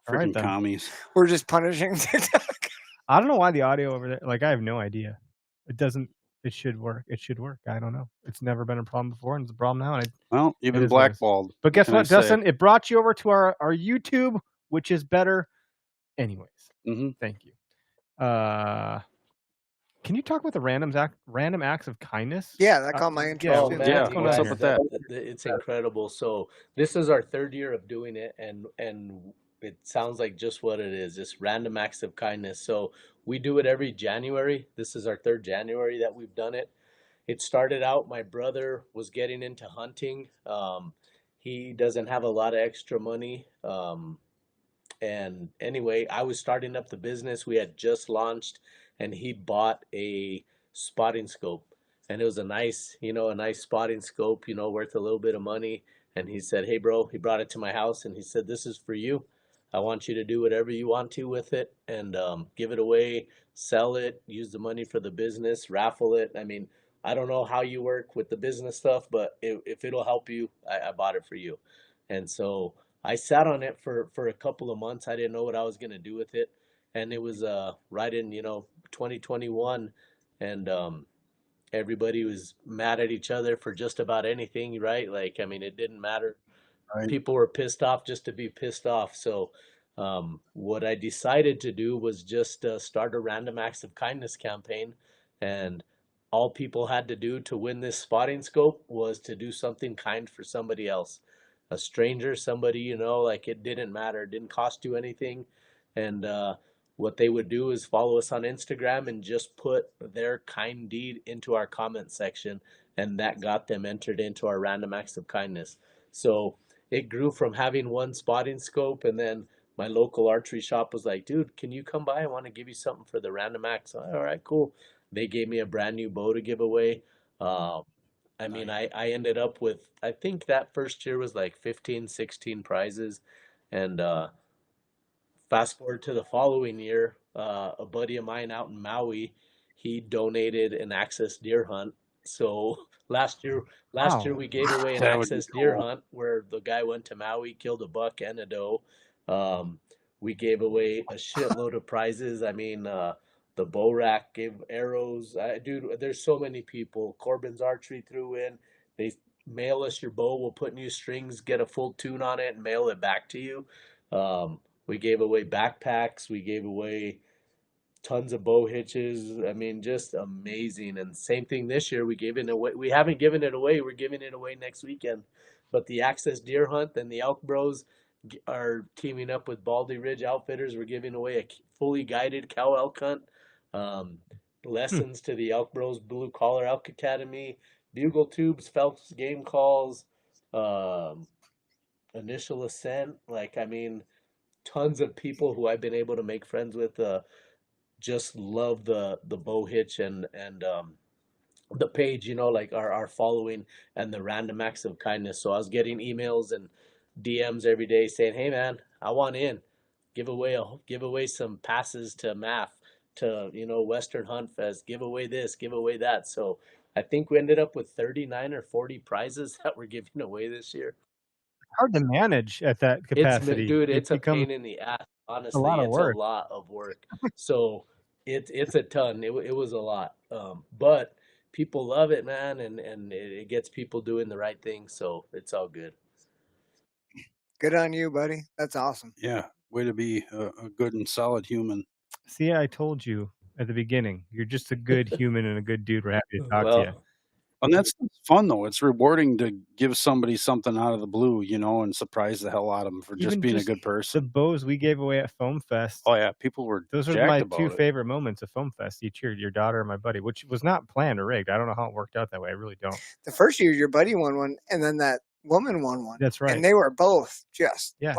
All right, then. Commies. We're just punishing TikTok. I don't know why the audio over there. Like, I have no idea. It doesn't. It should work. It should work. I don't know. It's never been a problem before, and it's a problem now. And well, you've been blackballed. But guess what, Dustin? It brought you over to our YouTube, which is better. Anyways, thank you. Can you talk about the random acts of kindness? Yeah, that caught my interest. Oh, man, yeah, what's up with that? It's incredible. So this is our 3rd year of doing it, and it sounds like just what it is, just random acts of kindness. So we do it every January. This is our 3rd January that we've done it. It started out, my brother was getting into hunting. He doesn't have a lot of extra money. And anyway, I was starting up the business. We had just launched, and he bought a spotting scope. And it was a nice spotting scope, worth a little bit of money. And he said, hey, bro, he brought it to my house, and he said, this is for you. I want you to do whatever you want to with it, and give it away, sell it, use the money for the business, raffle it. I mean, I don't know how you work with the business stuff, but if it'll help you, I bought it for you. And so I sat on it for a couple of months. I didn't know what I was going to do with it. And it was right in, 2021. And everybody was mad at each other for just about anything, right? Like, I mean, it didn't matter. Right. People were pissed off just to be pissed off. So what I decided to do was just start a random acts of kindness campaign. And all people had to do to win this spotting scope was to do something kind for somebody else, a stranger, somebody, you know, like it didn't matter. It didn't cost you anything. And what they would do is follow us on Instagram and just put their kind deed into our comment section. And that got them entered into our random acts of kindness. So it grew from having one spotting scope, and then my local archery shop was like, dude, can you come by? I want to give you something for the random acts. All right, cool. They gave me a brand new bow to give away. I mean, I ended up with, I think that first year was like 15, 16 prizes. And fast forward to the following year, a buddy of mine out in Maui, he donated an access deer hunt. So last year Wow. we gave away an That would be access deer cool. hunt where the guy went to Maui, killed a buck and a doe. We gave away a shitload of prizes. I mean, the bow rack gave arrows. Dude, there's so many people. Corbin's Archery threw in. They mail us your bow. We'll put new strings, get a full tune on it, and mail it back to you. We gave away backpacks. We gave away tons of bow hitches. I mean, just amazing. And same thing this year. We gave it away. We haven't given it away. We're giving it away next weekend. But the Access Deer Hunt and the Elk Bros are teaming up with Baldy Ridge Outfitters. We're giving away a fully guided cow elk hunt. Lessons to the Elk Bros Blue Collar Elk Academy, bugle tubes, Phelps game calls, initial ascent. Like, I mean, tons of people who I've been able to make friends with just love the Bow Hitch and the page, you know, like our following and the random acts of kindness. So I was getting emails and DMs every day saying, "Hey man, I want in. Give away some passes to MAF, to, you know, Western Hunt Fest. Give away this, give away that." So I think we ended up with 39 or 40 prizes that we're giving away this year. Hard to manage at that capacity. Dude, It it's a becomes pain in the ass. a Honestly, lot of it's a work. lot of work. So it's a ton. It was a lot. But people love it, man, and it gets people doing the right thing. So it's all good. Good on you, buddy. That's awesome. Yeah, way to be a good and solid human. See, I told you at the beginning, you're just a good human and a good dude. We're happy to talk to you. Well, And that's fun though. It's rewarding to give somebody something out of the blue, you know, and surprise the hell out of them for just Even being just a good the person. bows we gave away at Foam Fest. Oh yeah, people were Those are jacked my about two it. favorite moments of Foam Fest each year. Your daughter and my buddy, which was not planned or rigged. I don't know how it worked out that way. I really don't. The first year, your buddy won one, and then that woman won one. That's right. And they were both just, Yeah.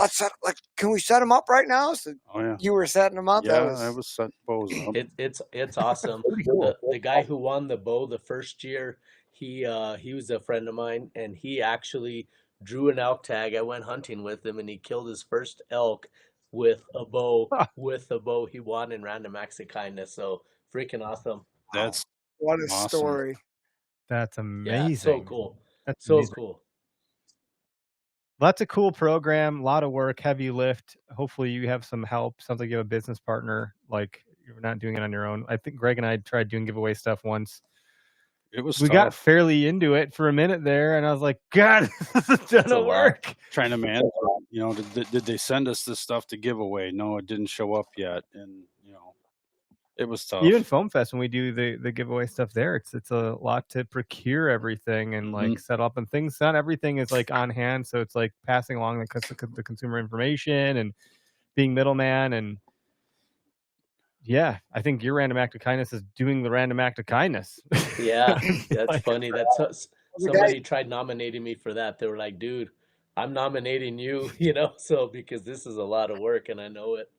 can we set them up right now? So Oh yeah. you were setting them up. Yeah, That was, I was setting bows up. it's awesome. The guy who won the bow the first year, he was a friend of mine, and he actually drew an elk tag. I went hunting with him, and he killed his first elk with a bow. With the bow he won in random acts of kindness. So freaking awesome. That's what a awesome. story. That's amazing. Yeah, so cool. That's So amazing. cool. Lots of cool program, a lot of work, heavy lift. Hopefully you have some help. Sounds like you have a business partner. Like you're not doing it on your own. I think Greg and I tried doing giveaway stuff once. It was We tough. got fairly into it for a minute there, and I was like, God, this is a ton It's a of lot. work. Trying to manage it. You know, did they send us this stuff to give away? No, it didn't show up yet, and you know, it was tough. Even Foam Fest, when we do the giveaway stuff there, it's a lot to procure everything and like set up and things. Not everything is like on hand, so it's like passing along the consumer information and being middleman. And yeah, I think your random act of kindness is doing the random act of kindness. Yeah, that's Like, funny. That's somebody tried nominating me for that. They were like, "Dude, I'm nominating you," you know, so because this is a lot of work, and I know it.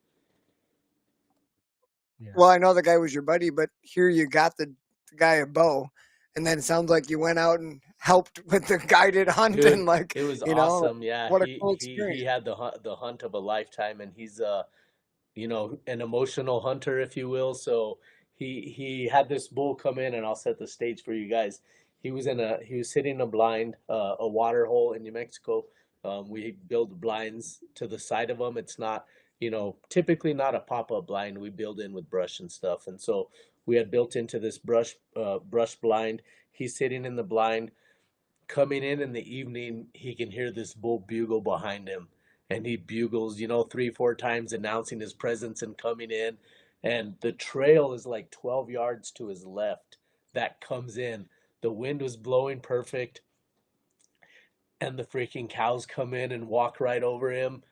yeah. Well, I know the guy was your buddy, but here you got the guy a bow, and then it sounds like you went out and helped with the guided hunt. Dude, And like, it was you know, awesome. Yeah, what a he cool he experience. he had the hunt of a lifetime, and he's you know, an emotional hunter, if you will. So he had this bull come in, and I'll set the stage for you guys. He was sitting in a blind, a water hole in New Mexico. We build blinds to the side of them. It's not, you know, typically not a pop-up blind. We build in with brush and stuff. And so we had built into this brush blind. He's sitting in the blind. Coming in the evening, he can hear this bull bugle behind him. And he bugles, you know, 3-4 times, announcing his presence and coming in. And the trail is like 12 yards to his left. that comes in. The wind was blowing perfect, and the freaking cows come in and walk right over him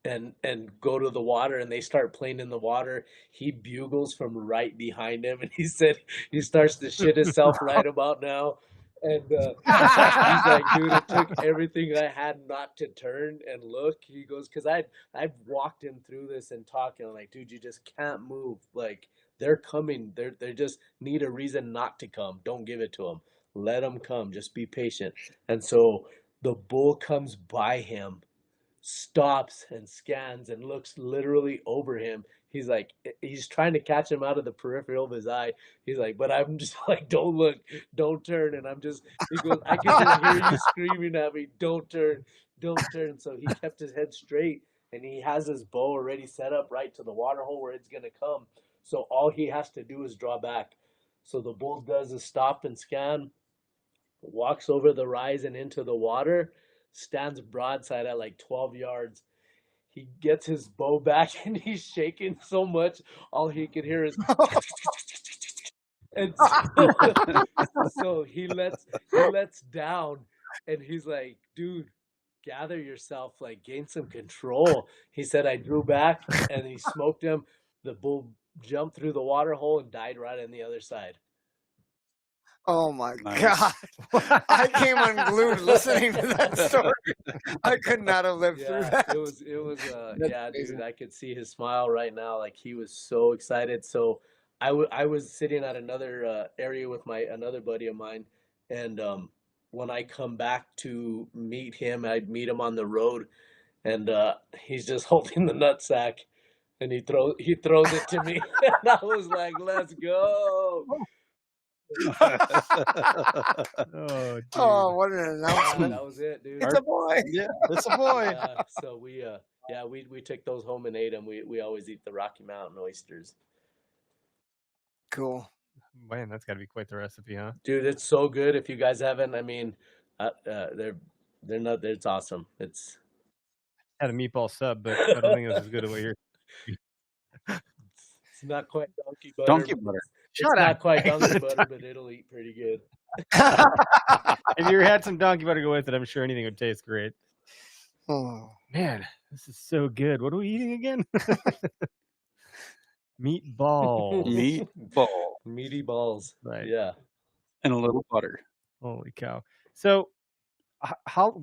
and go to the water, and they start playing in the water. He bugles from right behind him, and he said he starts to shit himself right about now. And he's like, dude, it took everything I had not to turn and look. He goes, because I've walked him through this and talking. I'm like, dude, you just can't move. Like, they're coming. They just need a reason not to come. Don't give it to them. Let them come. Just be patient. And so the bull comes by him, stops and scans and looks literally over him. He's like, he's trying to catch him out of the peripheral of his eye. He's like, but I'm just like, don't look, don't turn. And I'm just, he goes, I can just hear you screaming at me, don't turn, don't turn. So he kept his head straight, and he has his bow already set up right to the water hole where it's going to come. So all he has to do is draw back. So the bull does a stop and scan, walks over the rise and into the water, stands broadside at like 12 yards. He gets his bow back, and he's shaking so much, all he could hear is and so he lets down, and he's like, dude, gather yourself, like gain some control. He said, I drew back and he smoked him. The bull jumped through the water hole and died right on the other side. Oh my Nice. God. I came unglued listening to that story. I could not have lived through Yeah, that. it was yeah, amazing. dude, I could see his smile right now. Like, he was so excited. So I was sitting at another area with another buddy of mine, and when I come back to meet him, I'd meet him on the road, and he's just holding the nutsack, and he throws it to me, and I was like, let's go. Oh, dude. Oh, what an announcement. That was it, dude. It's a boy. Yeah, it's a boy. Yeah, so we took those home and ate them. We always eat the Rocky Mountain oysters. Cool. Man, that's got to be quite the recipe, huh? Dude, it's so good. If you guys haven't, I mean, they're not. It's awesome. It's Had a meatball sub, but I don't think it was as good as what you're. it's not quite donkey butter. Donkey butter. It's not quite donkey butter, but it'll eat pretty good. If you had some donkey butter to go with it, I'm sure anything would taste great. Oh. Man, this is so good. What are we eating again? Meatballs. Meatball Meaty balls. Right. Yeah. and a little butter. Holy cow. So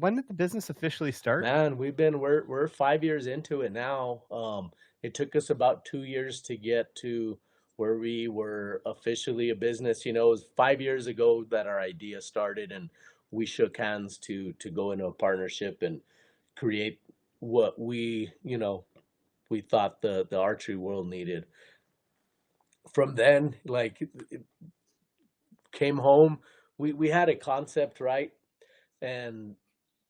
when did the business officially start? Man, we're 5 years into it now. It took us about 2 years to get to where we were officially a business. You know, it was 5 years ago that our idea started, and we shook hands to go into a partnership and create what we thought the archery world needed. From then, like, it came home, we had a concept, right? And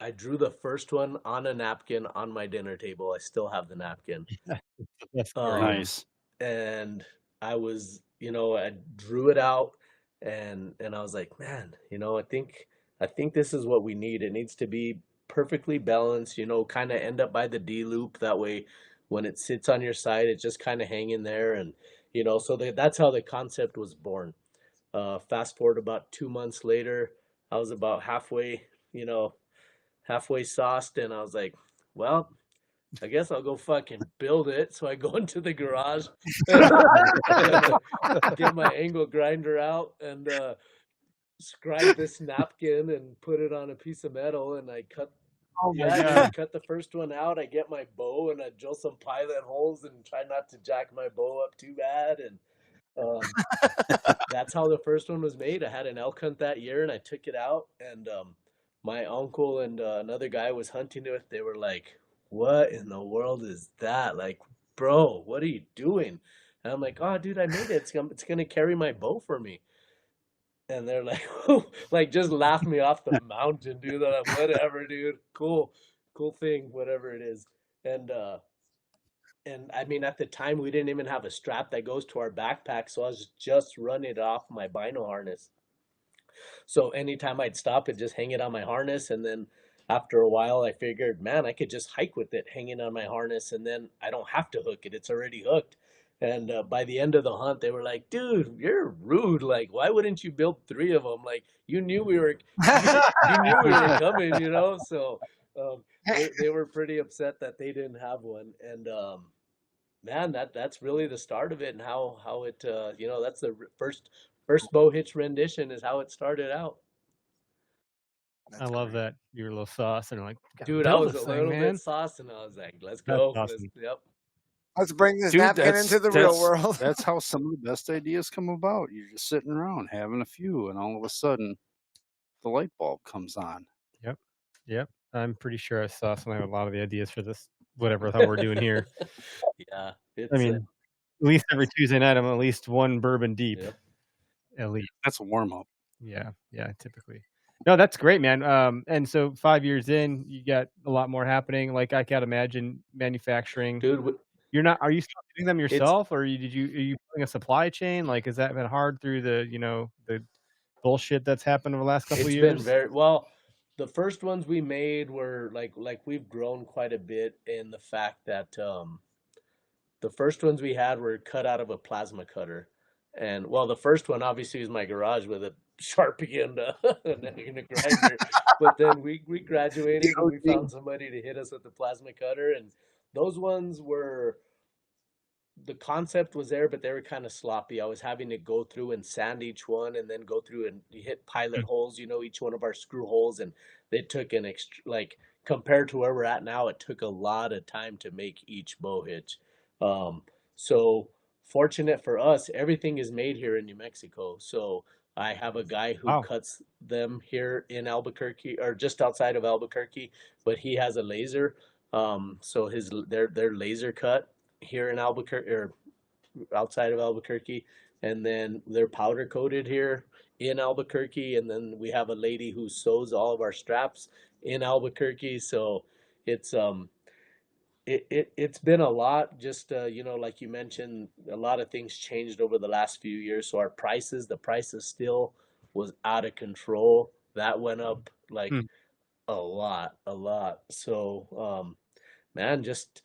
I drew the first one on a napkin on my dinner table. I still have the napkin. That's Nice. And I was, I drew it out, and I was like, man, I think this is what we need. It needs to be perfectly balanced, kind of end up by the D loop. That way, when it sits on your side, it's just kind of hanging there. And, so that's how the concept was born. Fast forward about 2 months later, I was about halfway sauced, and I was like, well, I guess I'll go fucking build it. So I go into the garage, get my angle grinder out, and scribe this napkin and put it on a piece of metal, and I cut. Oh my I God. cut the first one out. I get my bow, and I drill some pilot holes and try not to jack my bow up too bad. And that's how the first one was made. I had an elk hunt that year, and I took it out, and my uncle and another guy was hunting it. They were like, what in the world is that? Like, bro, what are you doing? And I'm like, oh, dude, I made it. It's gonna carry my bow for me. And they're like, like, just laugh me off the mountain, dude. I'm like, whatever, dude. Cool thing, whatever it is. And I mean, at the time, we didn't even have a strap that goes to our backpack, so I was just running it off my bino harness. So anytime I'd stop, I'd just hang it on my harness, and then after a while, I figured, man, I could just hike with it hanging on my harness, and then I don't have to hook it. It's already hooked. And by the end of the hunt, they were like, "Dude, you're rude. Like, why wouldn't you build 3 of them? Like, you knew we were, you knew we were coming, you know." So they were pretty upset that they didn't have one. And man, that's really the start of it, and how it you know, that's the first Bow Hitch rendition is how it started out. I love that your little sauce and like, Dude, I was a little bit sauced, and I was like, "Let's go." Awesome. Yep. Let's bring this Dude, napkin into the real world. That's how some of the best ideas come about. You're just sitting around having a few, and all of a sudden, the light bulb comes on. Yep. I'm pretty sure I saw some of a lot of the ideas for this, whatever the hell we're doing here. Yeah. It's, I mean, at least every Tuesday night, I'm at least one bourbon deep. Yep. At least. That's a warm up. Yeah, typically. No, that's great, man. And so 5 years in, you got a lot more happening. Like I can't imagine manufacturing. dude, Are you still doing them yourself, or are you putting a supply chain? Like, has that been hard through the the bullshit that's happened over the last couple of years? It's been very well. The first ones we made were like we've grown quite a bit in the fact that the first ones we had were cut out of a plasma cutter. And well, the first one obviously was my garage with a Sharpie and a grinder. But then we graduated and we found somebody to hit us with the plasma cutter. And those ones were, the concept was there, but they were kind of sloppy. I was having to go through and sand each one and then go through and hit pilot holes, each one of our screw holes. And it took like compared to where we're at now, it took a lot of time to make each bow hitch. So fortunate for us, everything is made here in New Mexico. So I have a guy who cuts them here in Albuquerque or just outside of Albuquerque, but he has a laser. So they're laser cut here in Albuquerque or outside of Albuquerque, and then they're powder coated here in Albuquerque, and then we have a lady who sews all of our straps in Albuquerque. So it's it's been a lot. Just like you mentioned, a lot of things changed over the last few years. So the prices still was out of control. That went up like a lot. So man, just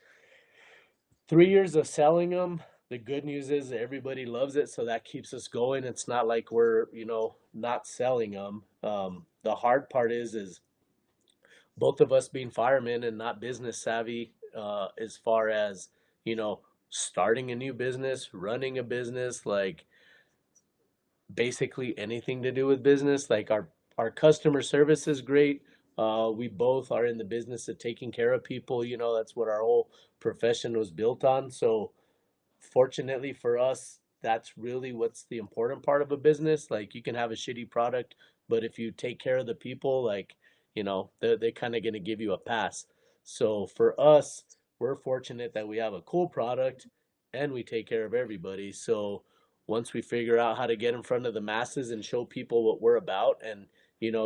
3 years of selling them. The good news is everybody loves it, so that keeps us going. It's not like we're not selling them. The hard part is both of us being firemen and not business savvy, as far as starting a new business, running a business, like basically anything to do with business. Like our customer service is great. We both are in the business of taking care of people. That's what our whole profession was built on. So fortunately for us, that's really what's the important part of a business. Like you can have a shitty product, but if you take care of the people, like, they're kind of going to give you a pass. So for us, we're fortunate that we have a cool product and we take care of everybody. So once we figure out how to get in front of the masses and show people what we're about and,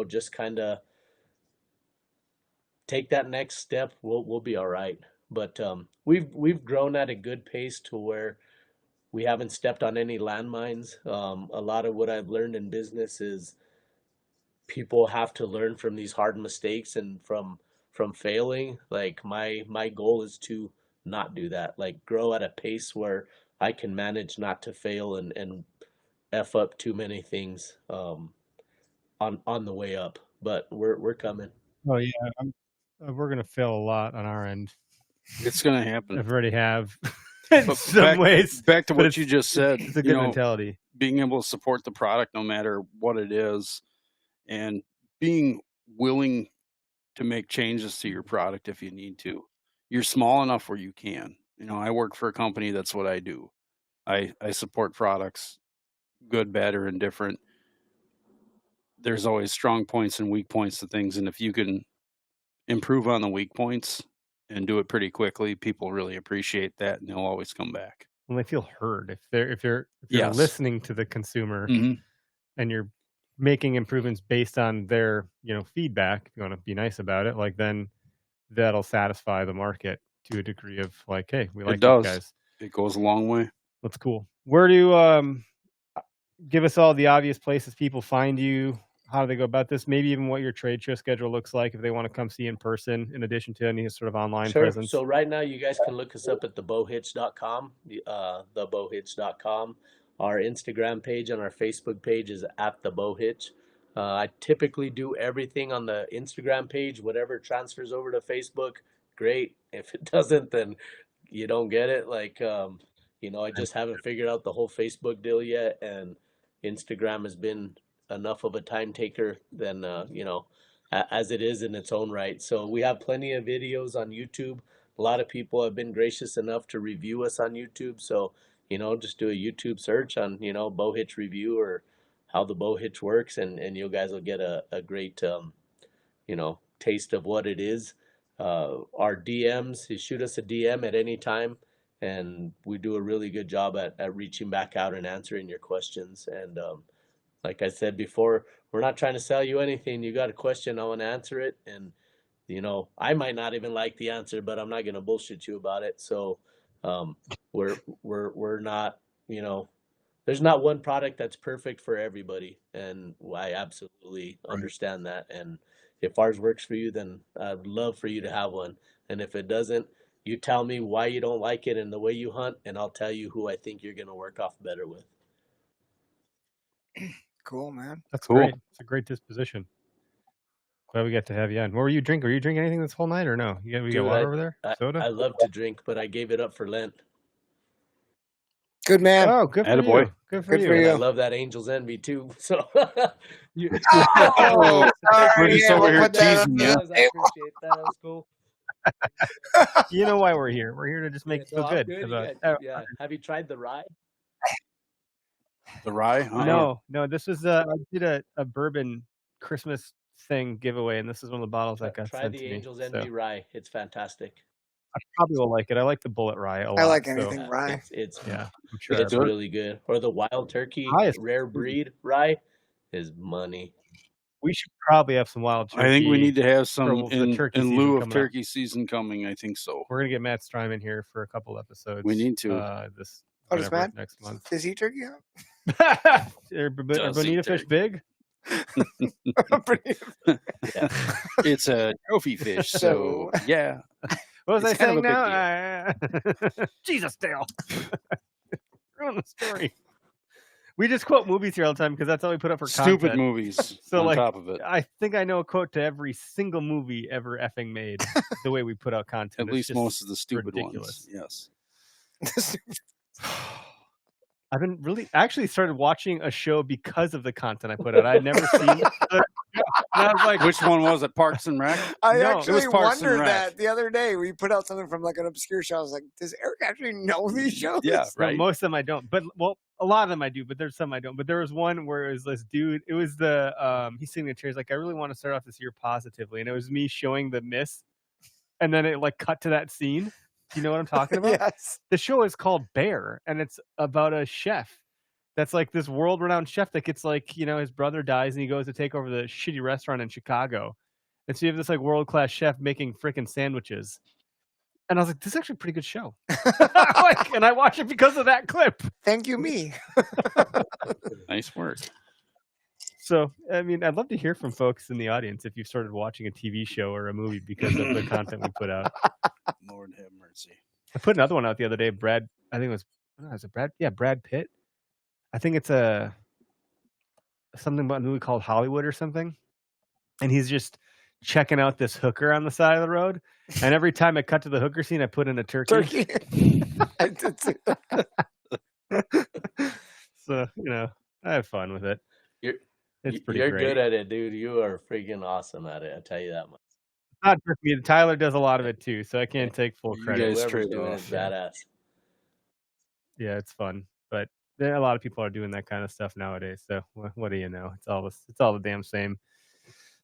just kind of take that next step, we'll be all right. But we've grown at a good pace to where we haven't stepped on any landmines. A lot of what I've learned in business is people have to learn from these hard mistakes and from failing. Like my goal is to not do that. Like grow at a pace where I can manage not to fail and F up too many things on the way up. But we're coming. Oh yeah, we're gonna fail a lot on our end. It's gonna happen. I already have. In some ways. Back to what you just said. It's a good mentality. Being able to support the product no matter what it is, and being willing to make changes to your product if you need to. You're small enough where you can. I work for a company, that's what I do. I support products, good, bad, or indifferent. There's always strong points and weak points to things, and if you can improve on the weak points and do it pretty quickly, people really appreciate that, and they'll always come back. Well, they feel heard if you're Yes. listening to the consumer and you're making improvements based on their feedback. If you want to be nice about it, like then that'll satisfy the market to a degree of like, hey, we like you guys. It goes a long way. That's cool. Where do give us all the obvious places people find you? how do they go about this? Maybe even what your trade show schedule looks like if they want to come see in person, in addition to any sort of online Sure. presence. So right now you guys can look us up at thebowhitch.com, thebowhitch.com. Our Instagram page and our Facebook page is at thebowhitch. I typically do everything on the Instagram page. Whatever transfers over to Facebook, great. If it doesn't, then you don't get it. Like, I just haven't figured out the whole Facebook deal yet, and Instagram has been enough of a time taker than as it is in its own right. So we have plenty of videos on YouTube. A lot of people have been gracious enough to review us on YouTube. So, just do a YouTube search on, Bow Hitch review or how the bow hitch works, and you guys will get a great, taste of what it is. Our DMs, you shoot us a DM at any time, and we do a really good job at reaching back out and answering your questions. And like I said before, we're not trying to sell you anything. You got a question, I want to answer it. And, I might not even like the answer, but I'm not going to bullshit you about it. So we're not, there's not one product that's perfect for everybody. And I absolutely understand that. And if ours works for you, then I'd love for you to have one. And if it doesn't, you tell me why you don't like it and the way you hunt, and I'll tell you who I think you're going to work off better with. Cool, man. That's Cool. great. It's a great disposition. Glad we got to have you on. What were you drinking? Were you drinking anything this whole night or no? We got Dude, water over there? Soda? I love to drink, but I gave it up for Lent. Good man. Oh, good for Attaboy. you. Good for Good you. for And you. I love that Angel's Envy too. So You- Oh, We're sorry. just Yeah, over we'll here put that on teasing the you. I table. appreciate that. That was cool. you know why we're here. We're here to just make Yeah, you no, feel I'm good. good. about- Yeah. Have you tried the rye? The rye? No, this was I did a bourbon Christmas thing giveaway, and this is one of the bottles that got Try sent the to me. Angel's So Envy rye. It's fantastic. I probably will like it. I like the bullet rye a lot. I like so, anything rye. It's yeah, I'm sure. it's I will. really good. Or the Wild Turkey Rye is rare breed rye is money. We should probably have some wild turkey. I think we need to have some for the turkey in season lieu of coming up. turkey season coming. I think so. We're gonna get Matt Stryman here for a couple episodes. We need to. This Oh, does whatever, Matt? next month. Does he turkey hunt? Are Does he bonita fish turkey? big? Yeah. It's a trophy fish, so yeah. What was It's I kind of saying a big now? Jesus, Dale. Ruin the story. We just quote movies here all the time because that's all we put up for Stupid content. movies So, on like, top of it. I think I know a quote to every single movie ever effing made. The way we put out content, At It's least just most of the stupid ridiculous. ones. Yes. I've been really actually started watching a show because of the content I put out. I'd never seen it. And I was like, Which one was it? Parks and Rec? I No, it actually was Parks and wondered Rec. that the other day. We put out something from like an obscure show. I was like, does Eric actually know these shows? Yeah, no, right. most of them I don't. But a lot of them I do, but there's some I don't. But there was one where it was this dude. It was he's sitting in a chair. He's like, I really want to start off this year positively. And it was me showing the miss. And then it like cut to that scene. Do you know what I'm talking about? Yes. The show is called Bear, and it's about a chef that's like this world-renowned chef that gets like, his brother dies and he goes to take over the shitty restaurant in Chicago. And so you have this like world-class chef making freaking sandwiches. And I was like, this is actually a pretty good show. And I watched it because of that clip. Thank you, me. Nice work. So, I mean, I'd love to hear from folks in the audience if you've started watching a TV show or a movie because of the content we put out. Lord have mercy. I put another one out the other day. I think it was Brad? Yeah, Brad Pitt. I think it's something about a movie called Hollywood or something. And he's just checking out this hooker on the side of the road. And every time I cut to the hooker scene, I put in a turkey. I did see that. So, I have fun with it. It's pretty You're great. good at it, dude. You are freaking awesome at it. I tell you that much. Not just me. Tyler does a lot of it too, so I can't take full You credit. guys Whoever's trade doing it off. is badass. Yeah, it's fun, but a lot of people are doing that kind of stuff nowadays. So what do you know? It's all the damn same.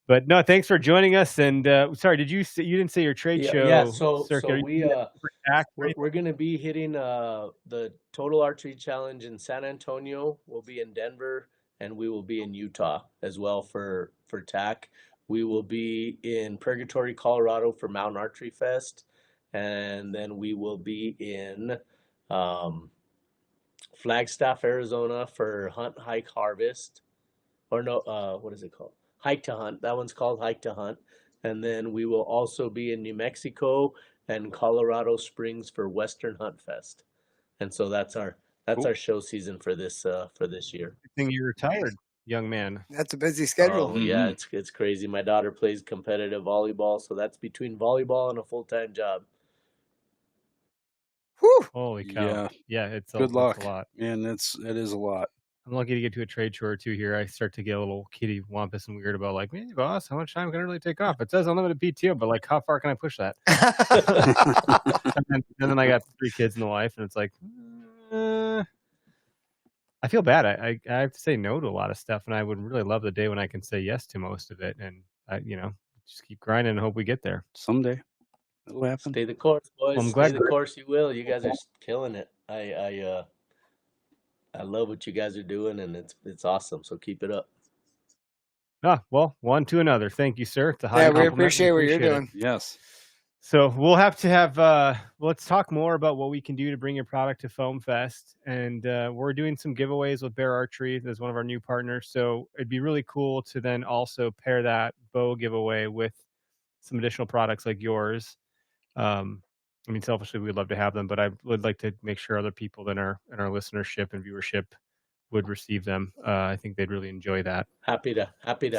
But no, thanks for joining us. And sorry, you didn't say your trade show? Yeah. So circuit. Are you we doing it for TAC? we're going to be hitting the Total Archery Challenge in San Antonio. We'll be in Denver, and we will be in Utah as well for TAC. We will be in Purgatory, Colorado for Mountain Archery Fest, and then we will be in Flagstaff, Arizona for Hunt, Hike, Harvest, or no, what is it called? Hike to Hunt. That one's called Hike to Hunt. And then we will also be in New Mexico and Colorado Springs for Western Hunt Fest. And so that's our show season for this year. Good thing you're retired, young man. That's a busy schedule. Oh, yeah, it's crazy. My daughter plays competitive volleyball, so that's between volleyball and a full-time job. Whew. Holy cow! Yeah, it's Good luck. a lot. And it is a lot. I'm lucky to get to a trade show or two here. I start to get a little kitty wampus and weird about like, hey, boss, how much time can I really take off? It says unlimited PTO, but like, how far can I push that? and then I got 3 kids and a wife, and it's like, I feel bad. I have to say no to a lot of stuff, and I would really love the day when I can say yes to most of it, and I, just keep grinding and hope we get there someday. It'll happen. Stay the course, boys. Well, I'm glad Stay the course. You will. You guys are killing it. I love what you guys are doing, and it's awesome. So keep it up. Well, one to another. Thank you, sir. It's a high Yeah, we compliment. appreciate what you're doing. Yes. So we'll have to have let's talk more about what we can do to bring your product to Foam Fest. And we're doing some giveaways with Bear Archery as one of our new partners. So it'd be really cool to then also pair that bow giveaway with some additional products like yours. I mean, selfishly, we'd love to have them, but I would like to make sure other people in our listenership and viewership would receive them. I think they'd really enjoy that. Happy to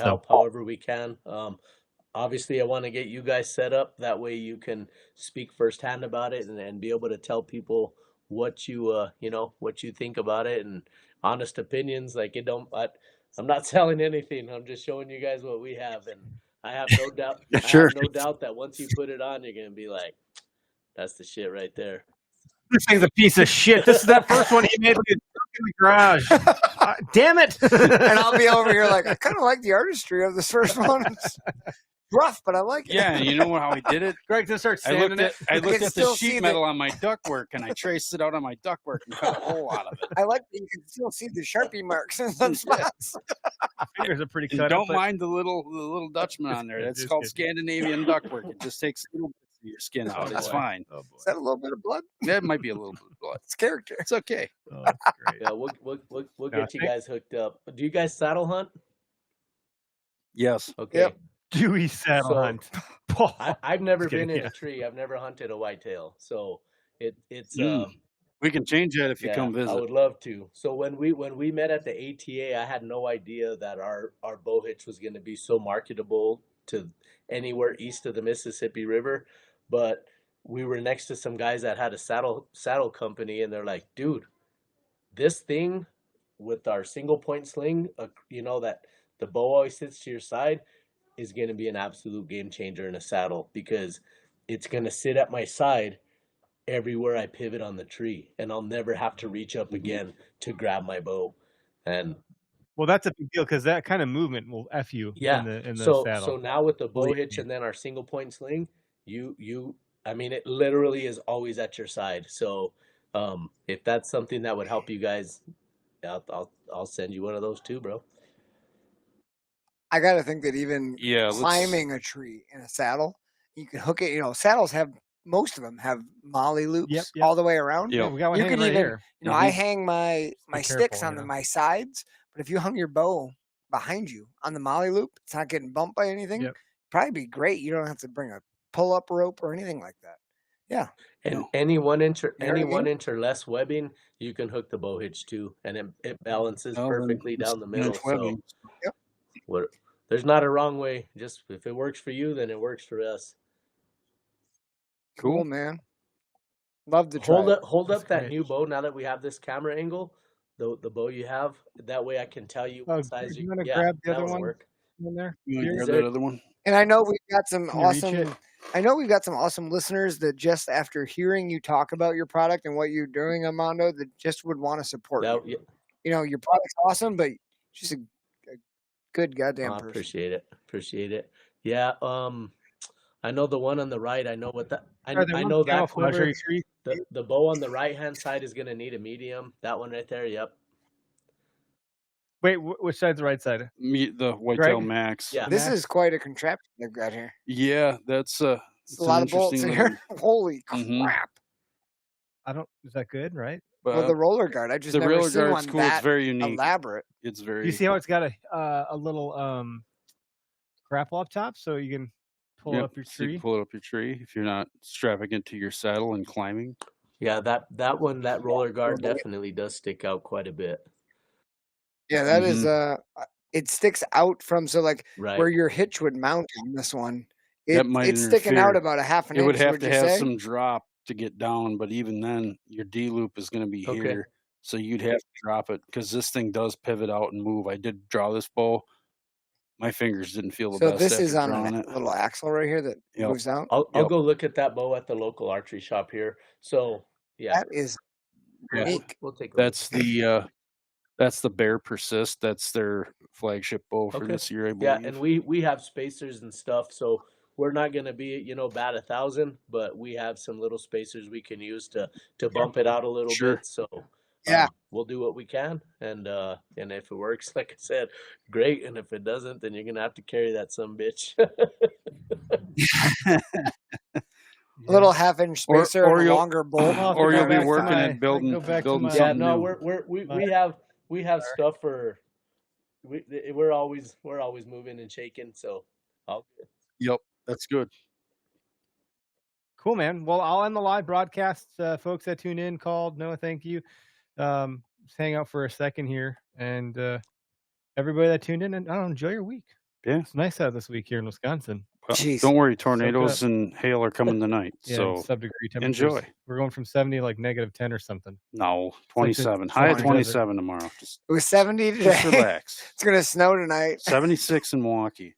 help however we can. Obviously, I want to get you guys set up. That way you can speak firsthand about it and be able to tell people what you think about it, and honest opinions. Like I'm not selling anything. I'm just showing you guys what we have, and I have no doubt. Sure. I have no doubt that once you put it on, you're gonna be like, "That's the shit right there." This thing's a piece of shit. This is that first one he made in the garage. Damn it! And I'll be over here like, I kind of like the artistry of this first one. It's rough, but I like it. Yeah, and you know how I did it? Greg's gonna start I sanding looked it. at the still see sheet metal on my ductwork, and I traced it out on my ductwork and cut a hole out of it. I like that you can still see the Sharpie marks in some spots. Fingers are pretty And cut. don't mind the little Dutchman on there. That's called Scandinavian ductwork. It just takes little bits of your skin out. It's fine. Oh Is that a little bit of blood? That might be a little bit of blood. It's character. It's okay. Oh, that's great. Yeah, we'll get you guys hooked up. Do you guys saddle hunt? Yes. Okay. Yep. Dewey saddle hunt. I've never been in yeah. a tree. I've never hunted a whitetail. So it's We can change that if you come visit. I would love to. So when we met at the ATA, I had no idea that our bow hitch was going to be so marketable to anywhere east of the Mississippi River. But we were next to some guys that had a saddle company, and they're like, dude, this thing with our single point sling, that the bow always sits to your side, is going to be an absolute game changer in a saddle, because it's going to sit at my side everywhere I pivot on the tree, and I'll never have to reach up again to grab my bow. And well, that's a big deal, because that kind of movement will F you in the saddle. So now with the bow hitch and then our single point sling, I mean, it literally is always at your side. So if that's something that would help you guys, I'll send you one of those too, bro. I got to think that even let's- climbing a tree in a saddle, you can hook it. Saddles most of them have molly loops Yep. all the way around. Yeah. We got one You hanging could right even, here. I hang my Be sticks careful, on my sides, but if you hung your bow behind you on the molly loop, it's not getting bumped by anything. Yep. Probably be great. You don't have to bring a pull-up rope or anything like that. Yeah. And any 1 inch or You know what I mean? 1 inch or less webbing, you can hook the bow hitch to, and it balances perfectly down the middle. So there's not a wrong way. Just if it works for you, then it works for us. Cool, man. Love to try. Hold That's up that great. new bow now that we have this camera angle. The bow you have, that way I can tell you what size you you. want to Yeah, grab the that other would one work. in there? You want to Here? grab that other one? And I know we've got some Can you reach awesome. it? I know we've got some awesome listeners that just after hearing you talk about your product and what you're doing, Armando, that just would want to support you. Yeah, Your product's awesome, but just a good goddamn person. Appreciate it. Yeah. I know the one on the right. I know what that. I Are there know ones that camouflage? quiver. Are you sure you- The bow on the right hand side is gonna need a medium. That one right there. Yep. Wait, which side's the right side? The Whitetail Greg? Max. Yeah. This is quite a contraption they've got here. Yeah, that's It's a lot of bolts in here. Holy Mhm. crap. Is that good, right? Well, the roller guard. I just the never roller seen guard's one cool. It's that very unique. elaborate. It's very. You see how it's got a little grapple up top, so you can pull Yep, up your so you tree. can pull it up your tree if you're not strapping it to your saddle and climbing. Yeah, that one, that roller guard definitely does stick out quite a bit. Yeah, that is it sticks out from Right. where your hitch would mount on this one. That might It's sticking out interfere. about a half an It inch. would have to you have say? some drop to get down, but even then, your D loop is going to be Okay. here, so you'd have to drop it because this thing does pivot out and move. I did draw this bow. My fingers didn't feel the So best this after is on drawing a it. little axle right here that Yep. moves out. I'll Yep. go look at that bow at the local archery shop here. So yeah, That is Yeah. unique. we'll take a That's look. that's the Bear Persist. That's their flagship bow for Okay. this year, I Yeah, believe. and we have spacers and stuff, so we're not going to be, you know, bat 1,000, but we have some little spacers we can use to bump it out a little Sure. bit. So Yeah. we'll do what we can, and if it works, like I said, great, and if it doesn't, then you're gonna have to carry that some bitch. A little half-inch spacer or and a you'll- longer bowl. or go you'll be back to working my- at building go back to building my- Yeah, something no, new. we have stuff for we're always moving and shaking, so I'll Yep, that's good. Cool, man. Well, I'll end the live broadcast. Folks that tuned in, called, no, thank you. Just hang out for a second here, and everybody that tuned in, and enjoy your week. Yeah. It's nice out this week here in Wisconsin. Well, Jeez. don't worry, tornadoes and hail are coming tonight. Yeah, So sub-degree temperatures. enjoy. We're going from 70 to like -10 or something. No, like the 27. High at 20. 27 tomorrow. Just It was 70 today. just relax. It's gonna snow tonight. 76 in Milwaukee.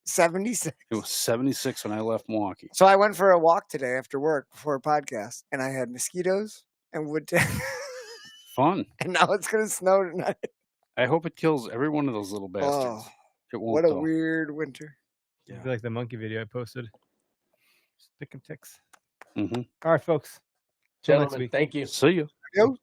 76. It was 76 when I left Milwaukee. So I went for a walk today after work before a podcast, and I had mosquitoes and wood. Fun. And now it's gonna snow tonight. I hope it kills every one of those little bastards. Oh, It won't. what a though. weird winter. Yeah. It'd be like the monkey video I posted. Stick and ticks. Mhm. All right, folks. Till next gentlemen, week. thank you. See you. Yo.